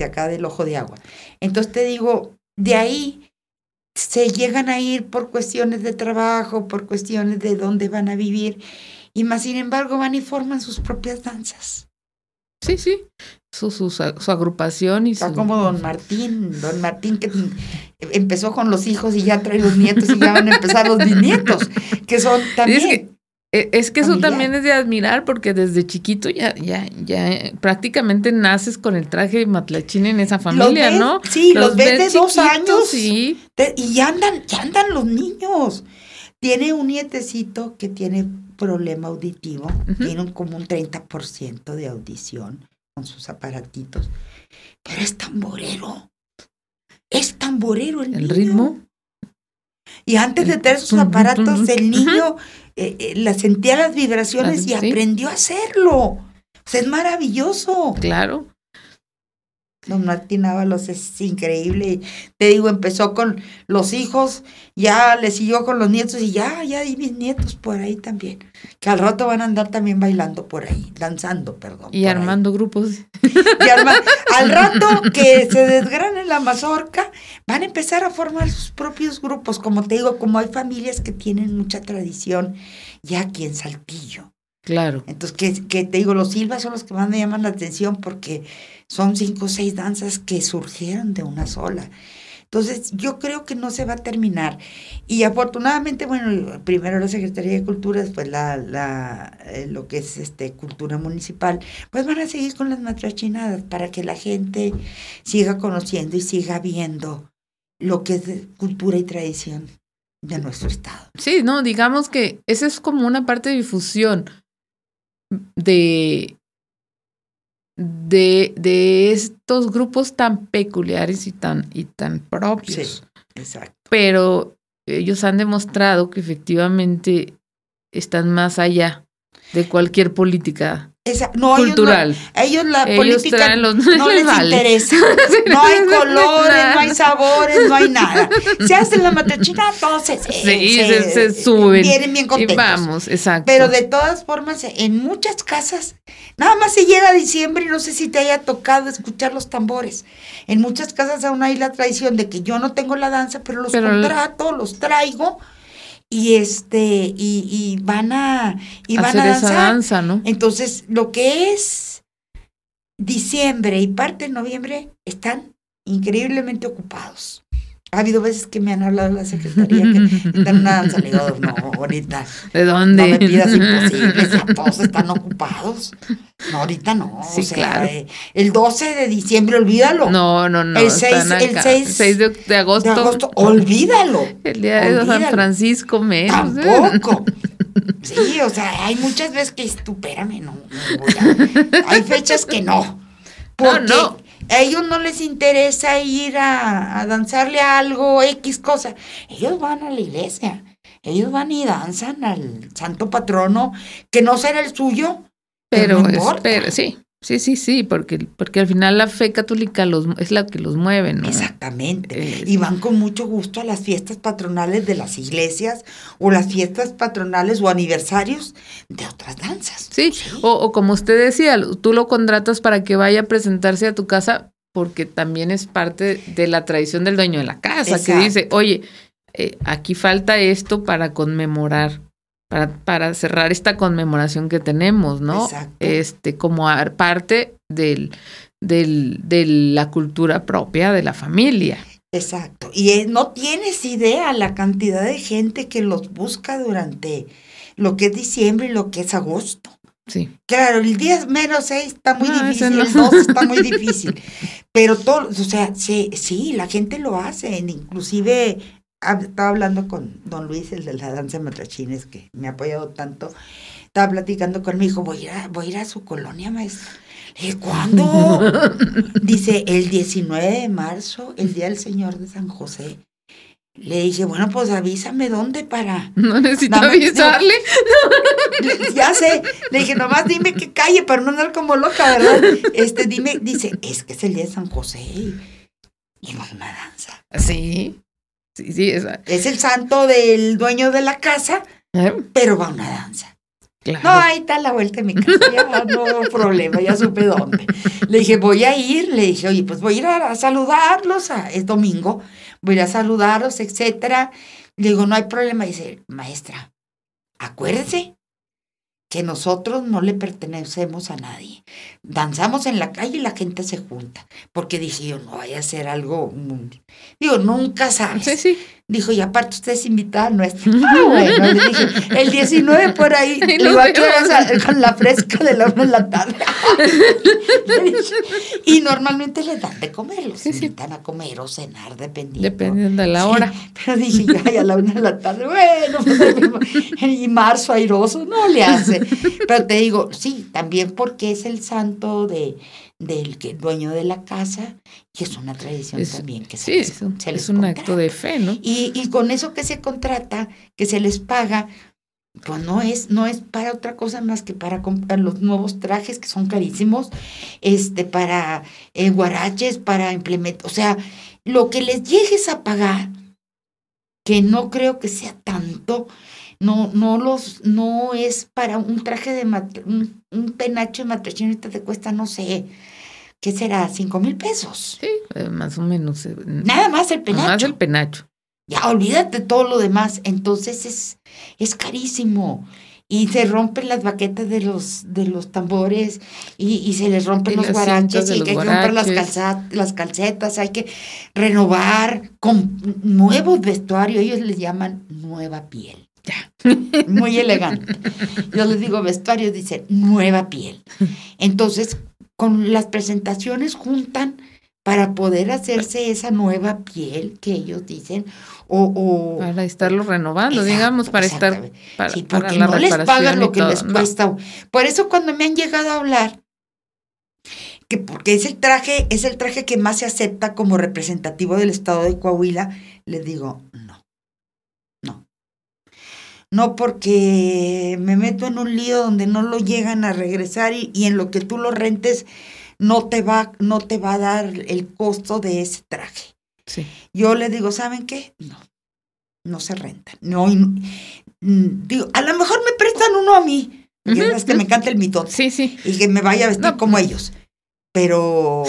acá del Ojo de Agua. Entonces te digo, de ahí se llegan a ir por cuestiones de trabajo, por cuestiones de dónde van a vivir, y más sin embargo van y forman sus propias danzas. Sí. Su agrupación y está como Don Martín que empezó con los hijos y ya trae los nietos y ya van a empezar los bisnietos, que son también... Es que eso también es de admirar, porque desde chiquito ya prácticamente naces con el traje de matlachín en esa familia, ¿no? Sí, los ves de 2 años sí. Y ya andan los niños. Tiene un nietecito que tiene problema auditivo, tiene como un 30% de audición con sus aparatitos, pero es tamborero el niño. Ritmo. Y antes de tener sus aparatos, el niño sentía las vibraciones y aprendió a hacerlo. O sea, es maravilloso. Claro. Don Martín Ábalos es increíble. Te digo, empezó con los hijos, ya le siguió con los nietos y ya hay mis nietos por ahí también. Que al rato van a andar también bailando por ahí, danzando, perdón. Y armando grupos. Al rato que se desgrane la mazorca, van a empezar a formar sus propios grupos. Como te digo, como hay familias que tienen mucha tradición ya aquí en Saltillo. Claro. Entonces, que te digo, los Silva son los que más me llaman la atención porque son 5 o 6 danzas que surgieron de una sola. Entonces, yo creo que no se va a terminar. Y afortunadamente, bueno, primero la Secretaría de Cultura, después lo que es Cultura Municipal, pues van a seguir con las matrachinadas para que la gente siga conociendo y siga viendo lo que es cultura y tradición de nuestro estado. Sí, no, digamos que esa es como una parte de difusión de estos grupos tan peculiares y tan propios. Sí, exacto. Pero ellos han demostrado que efectivamente están más allá de cualquier política No, cultural. Ellos la política no les vale. interesa. No hay colores, no hay sabores, no hay nada. Se hace la matrachina, entonces se suben. Vienen bien contentos. Y vamos, exacto. Pero de todas formas, en muchas casas, nada más se llega a diciembre y no sé si te haya tocado escuchar los tambores. En muchas casas aún hay la tradición de que yo no tengo la danza, pero los contrato, los traigo. Y van a danzar. Esa danza, ¿no? Entonces, lo que es diciembre y parte de noviembre están increíblemente ocupados. Ha habido veces que me han hablado de la secretaría que dan una danza. Le digo, no, ahorita. ¿De dónde? No me pidas imposibles, ya todos están ocupados. No, ahorita no. Sí, claro. El 12 de diciembre, olvídalo. No. El 6 de agosto. Olvídalo. El día de San Francisco menos. Tampoco. Sí, o sea, hay muchas veces que espérame, no hay fechas que no. Porque a ellos no les interesa ir a danzarle a algo, X cosa. Ellos van a la iglesia. Ellos van y danzan al santo patrono, que no será el suyo, pero no importa. Sí, porque al final la fe católica es la que los mueve, ¿no? Exactamente. Y van con mucho gusto a las fiestas patronales de las iglesias o las fiestas patronales o aniversarios de otras danzas. Sí. O como usted decía, tú lo contratas para que vaya a presentarse a tu casa porque también es parte de la tradición del dueño de la casa. Exacto. Que dice, oye, aquí falta esto para conmemorar. Para cerrar esta conmemoración que tenemos, ¿no? Exacto. Como parte de la cultura propia de la familia. Exacto. Y no tienes idea la cantidad de gente que los busca durante lo que es diciembre y lo que es agosto. Sí. Claro, el día -6 está muy difícil, el 2 está muy difícil. Pero todo, o sea, sí, la gente lo hace, inclusive. Estaba hablando con don Luis, el de la danza de matrachines, que me ha apoyado tanto. Estaba platicando con mi hijo, voy a ir a su colonia, maestra. Le dije, ¿cuándo? Dice, el 19 de marzo, el día del Señor de San José. Le dije, bueno, pues avísame dónde para. No necesito avisarle. Ya sé. Le dije, nomás dime qué calle para no andar como loca, ¿verdad? Dime, dice, es que es el día de San José y no es una danza. Sí. Sí, es el santo del dueño de la casa, pero va a una danza. Claro. No, ahí está la vuelta de mi casa, ya no problema, ya supe dónde. Le dije, voy a ir, le dije, oye, pues voy a ir a saludarlos, es domingo, voy a ir a saludarlos, etcétera. Le digo, no hay problema. Dice, maestra, acuérdese que nosotros no le pertenecemos a nadie. Danzamos en la calle y la gente se junta. Porque dije yo, no vaya a ser algo. Digo, nunca sabes. Sí. Dijo, y aparte usted es invitada nuestra. Bueno, le dije, el 19 por ahí, le iba a quedar con la fresca de la 1 de la tarde. Y normalmente les dan de comer, los invitan a comer o cenar, dependiendo de la hora. Pero dije, ya a la 1 de la tarde, bueno, pues, y marzo airoso, no le hace. Pero te digo, sí, también porque es el santo del dueño de la casa, y es una tradición también que se les es un acto de fe, ¿no? Y con eso que se contrata, que se les paga, pues no es para otra cosa más que para comprar los nuevos trajes que son carísimos, para guaraches, para implementar, o sea, lo que les llegues a pagar, que no creo que sea tanto. No es para un traje de un penacho de matrachina, ahorita te cuesta, no sé, ¿qué será? 5,000 pesos. Sí, más o menos. Nada más el penacho. Más el penacho. Ya, olvídate todo lo demás. Entonces es carísimo. Y se rompen las baquetas de los tambores y se les rompen los guaraches y hay que romper las calcetas, hay que renovar con nuevos vestuarios. Ellos les llaman nueva piel. Ya, muy elegante. Yo les digo vestuario, dice nueva piel. Entonces, con las presentaciones juntan para poder hacerse esa nueva piel que ellos dicen o para estarlo renovando, digamos, para estar sí, porque para la no les pagan lo que les cuesta. Por eso cuando me han llegado a hablar que porque es el traje que más se acepta como representativo del estado de Coahuila, les digo, no. no porque me meto en un lío donde no lo llegan a regresar y en lo que tú lo rentes no te va a dar el costo de ese traje. Sí. Yo le digo, ¿saben qué? No se rentan. No, digo, a lo mejor me prestan uno a mí, porque es que me encanta el mitote. Sí, sí. Y que me vaya a vestir como ellos. Pero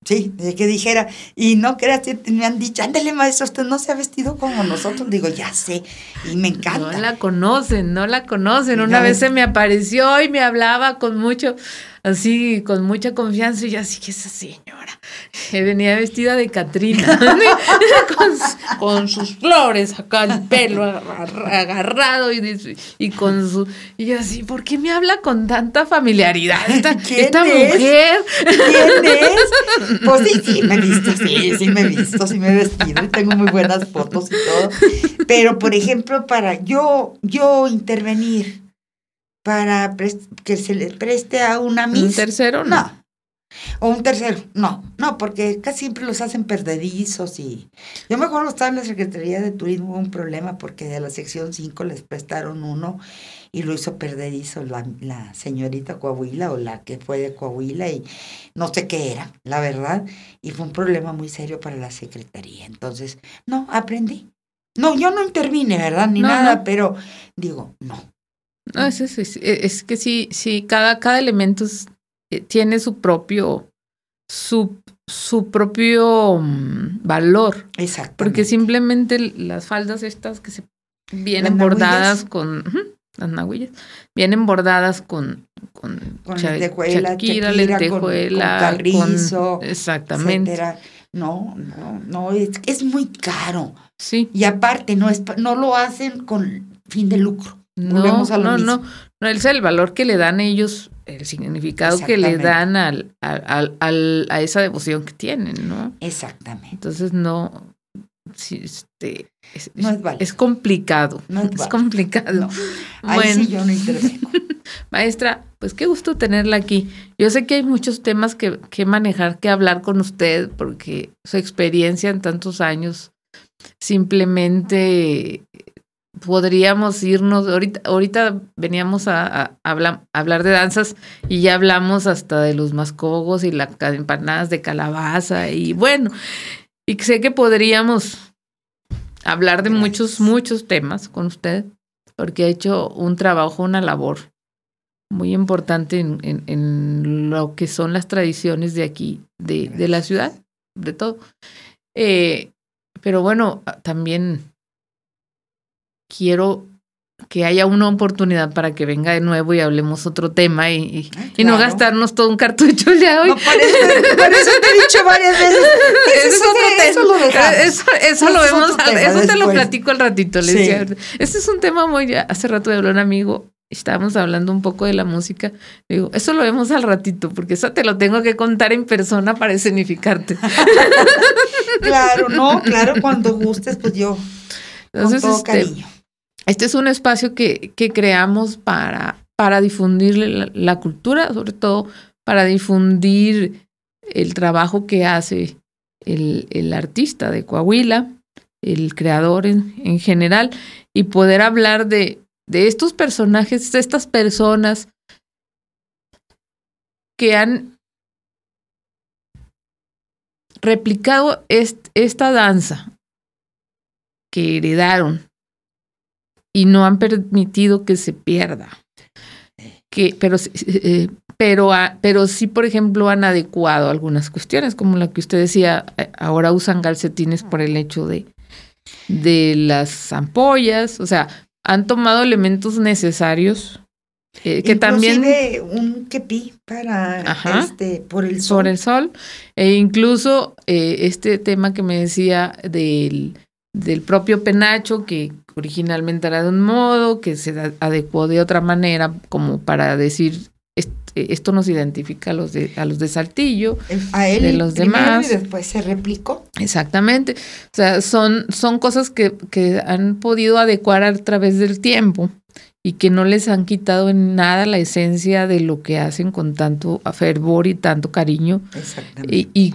sí, de que dijera, y no creas, me han dicho, ándale maestro, usted no se ha vestido como nosotros. Digo, ya sé, y me encanta. No la conocen. Una vez se me apareció y me hablaba con mucha confianza, y yo así que esa señora venía vestida de Catrina, con sus flores acá, el pelo agarrado y yo así, ¿por qué me habla con tanta familiaridad esta mujer? ¿Quién es? Pues sí me he visto, sí me he vestido y tengo muy buenas fotos y todo, pero por ejemplo para yo intervenir para que se le preste a una Miss. ¿Un tercero? No. O un tercero, no, porque casi siempre los hacen perdedizos y yo me acuerdo estaba en la Secretaría de Turismo, hubo un problema porque de la sección 5 les prestaron uno y lo hizo perdedizo la señorita Coahuila o la que fue de Coahuila y no sé qué era, la verdad, y fue un problema muy serio para la Secretaría. Entonces, no, aprendí. No, yo no intervine, ¿verdad? Ni nada, no. Pero digo, no. No, es que sí, cada elemento tiene su propio valor. Exactamente. Porque simplemente las faldas estas que se vienen bordadas con las nahuillas, vienen bordadas con Shakira, lentejuela, con carrizo, exactamente. Etcétera. No, es muy caro. Sí. Y aparte no lo hacen con fin de lucro. No, es el valor que le dan ellos, el significado que le dan a esa devoción que tienen, ¿no? Exactamente. Entonces no es válido. Es complicado. No es complicado. No. Ahí sí yo no intervengo. Maestra, pues qué gusto tenerla aquí. Yo sé que hay muchos temas que manejar, que hablar con usted, porque su experiencia en tantos años simplemente podríamos irnos, ahorita veníamos a hablar de danzas y ya hablamos hasta de los mascogos y las empanadas de calabaza y bueno, y sé que podríamos hablar de muchos temas con usted, porque ha hecho un trabajo, una labor muy importante en lo que son las tradiciones de aquí, de la ciudad, de todo. Pero bueno, también quiero que haya una oportunidad para que venga de nuevo y hablemos otro tema y no gastarnos todo un cartucho ya hoy. No, por eso te he dicho varias veces. Eso lo dejamos. Eso lo vemos, eso te lo platico al ratito. Sí. Decía. Este es un tema hace rato me habló un amigo, estábamos hablando un poco de la música. Digo, eso lo vemos al ratito, porque eso te lo tengo que contar en persona para escenificarte. Claro, cuando gustes, pues yo, entonces, con todo cariño. Este es un espacio que creamos para difundir la cultura, sobre todo para difundir el trabajo que hace el artista de Coahuila, el creador en general, y poder hablar de estos personajes, de estas personas que han replicado esta danza que heredaron y no han permitido que se pierda. Pero sí, por ejemplo, han adecuado algunas cuestiones, como la que usted decía, ahora usan calcetines por el hecho de las ampollas, o sea, han tomado elementos necesarios que también un kepi para por el sol. Por el sol, e incluso este tema que me decía del propio penacho, que originalmente era de un modo, que se adecuó de otra manera, como para decir, esto nos identifica a los de Saltillo, a él de los demás. Y después se replicó. Exactamente. O sea, son cosas que han podido adecuar a través del tiempo y que no les han quitado en nada la esencia de lo que hacen con tanto fervor y tanto cariño. Exactamente. Y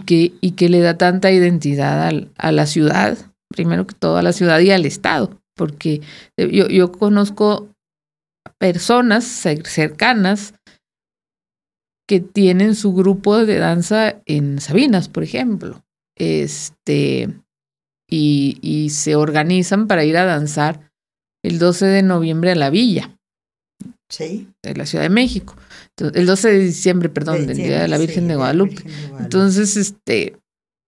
que le da tanta identidad a la ciudad, primero que todo a la ciudad y al estado. porque yo conozco personas cercanas que tienen su grupo de danza en Sabinas, por ejemplo, y se organizan para ir a danzar el 12 de noviembre a la Villa, sí, de la Ciudad de México. Entonces, el 12 de diciembre, perdón, del Día de la Virgen de Guadalupe. Entonces,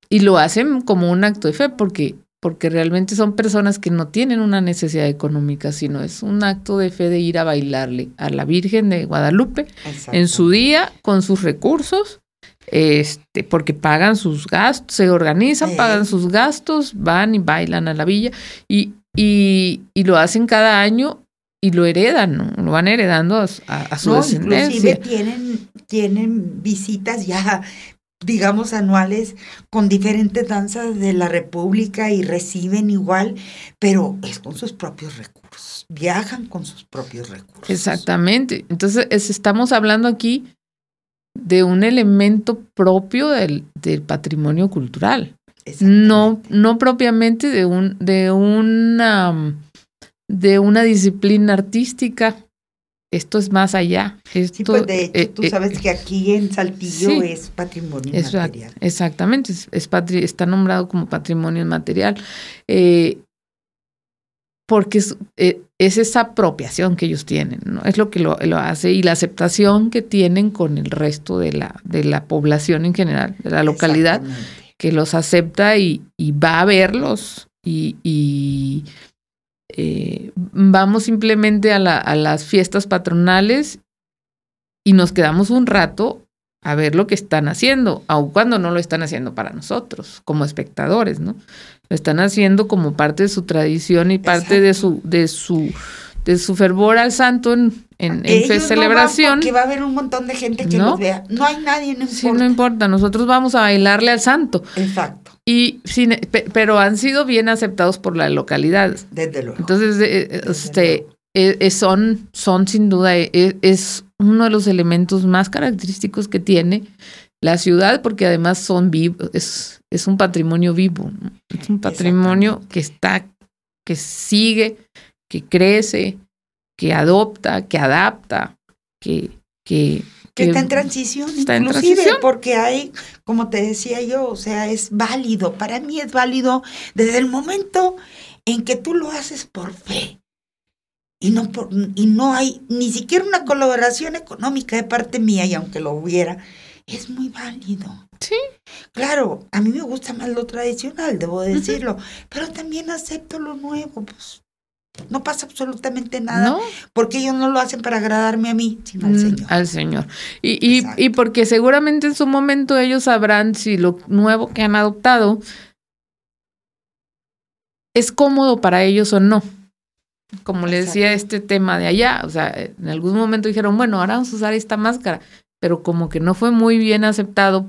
y lo hacen como un acto de fe, porque realmente son personas que no tienen una necesidad económica, sino es un acto de fe de ir a bailarle a la Virgen de Guadalupe en su día con sus recursos, porque pagan sus gastos, se organizan, pagan sus gastos, van y bailan a la villa y lo hacen cada año y lo heredan, ¿no? Lo van heredando a su descendencia. Inclusive tienen visitas ya, digamos, anuales con diferentes danzas de la República y reciben igual, pero es con sus propios recursos, viajan con sus propios recursos. Exactamente. Entonces, estamos hablando aquí de un elemento propio del patrimonio cultural, no propiamente de una disciplina artística. Esto es más allá. Sí, pues de hecho, tú sabes que aquí en Saltillo sí, es patrimonio inmaterial. Exactamente, está nombrado como patrimonio inmaterial, porque es esa apropiación que ellos tienen, ¿no? Es lo que lo hace, y la aceptación que tienen con el resto de la población en general, de la localidad, que los acepta y va a verlos y vamos simplemente a las fiestas patronales y nos quedamos un rato a ver lo que están haciendo, aun cuando no lo están haciendo para nosotros, como espectadores, ¿no? Lo están haciendo como parte de su tradición y parte de su fervor al santo en celebración. Porque va a haber un montón de gente que los vea. No hay nadie, no importa. Sí, no importa. Nosotros vamos a bailarle al santo. Exacto. Pero han sido bien aceptados por la localidad. Desde luego. Entonces, son sin duda, es uno de los elementos más característicos que tiene la ciudad, porque además son vivos, es un patrimonio vivo, ¿no? Es un patrimonio que sigue, que crece, que adopta, que adapta, que está en transición, inclusive, porque hay, como te decía yo, o sea, es válido. Para mí es válido desde el momento en que tú lo haces por fe. Y no hay ni siquiera una colaboración económica de parte mía, y aunque lo hubiera, es muy válido. Sí. Claro, a mí me gusta más lo tradicional, debo decirlo, pero también acepto lo nuevo, pues. No pasa absolutamente nada, ¿no? Porque ellos no lo hacen para agradarme a mí, sino al Señor. Al Señor. Y porque seguramente en su momento ellos sabrán si lo nuevo que han adoptado es cómodo para ellos o no. Como les decía este tema de allá, o sea, en algún momento dijeron, bueno, ahora vamos a usar esta máscara, pero como que no fue muy bien aceptado,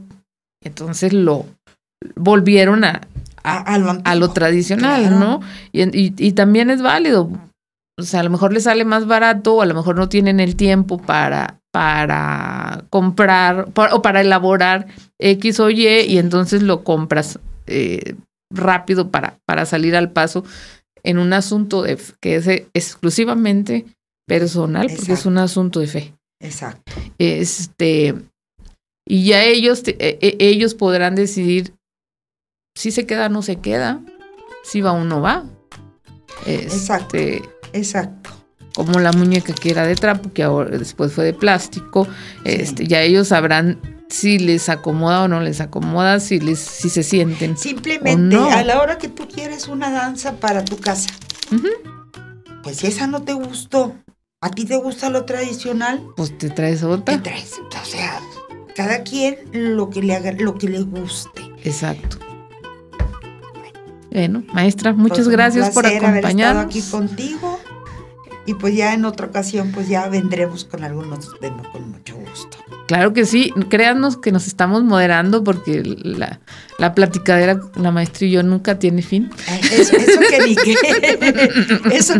entonces lo volvieron a lo tradicional, claro, ¿no? Y también es válido. O sea, a lo mejor les sale más barato, o a lo mejor no tienen el tiempo para comprar o para elaborar X o Y, y entonces lo compras rápido para salir al paso en un asunto que es exclusivamente personal. Exacto. Porque es un asunto de fe. Exacto. Y ya ellos podrán decidir si se queda o no se queda, si va o no va. Exacto. Como la muñeca que era de trapo, que ahora después fue de plástico. Sí. Ya ellos sabrán si les acomoda o no les acomoda, si se sienten. Simplemente o no. A la hora que tú quieres una danza para tu casa, pues si esa no te gustó, ¿a ti te gusta lo tradicional? Pues te traes otra. O sea, cada quien lo que le guste. Exacto. Bueno, maestra, muchas gracias por acompañarnos. Haber estado aquí contigo, y pues ya en otra ocasión pues ya vendremos con algún otro tema con mucho gusto. Claro que sí, créanos que nos estamos moderando, porque la platicadera, la maestra y yo, nunca tiene fin. Eso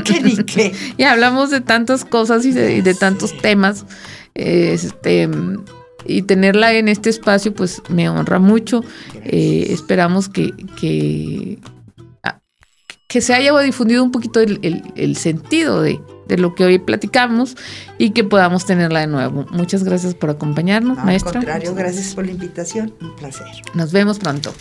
que ni qué. Y hablamos de tantas cosas y de tantos temas, y tenerla en este espacio pues me honra mucho. Esperamos que que se haya difundido un poquito el sentido de lo que hoy platicamos y que podamos tenerla de nuevo. Muchas gracias por acompañarnos, maestra. Al contrario, gracias por la invitación. Un placer. Nos vemos pronto.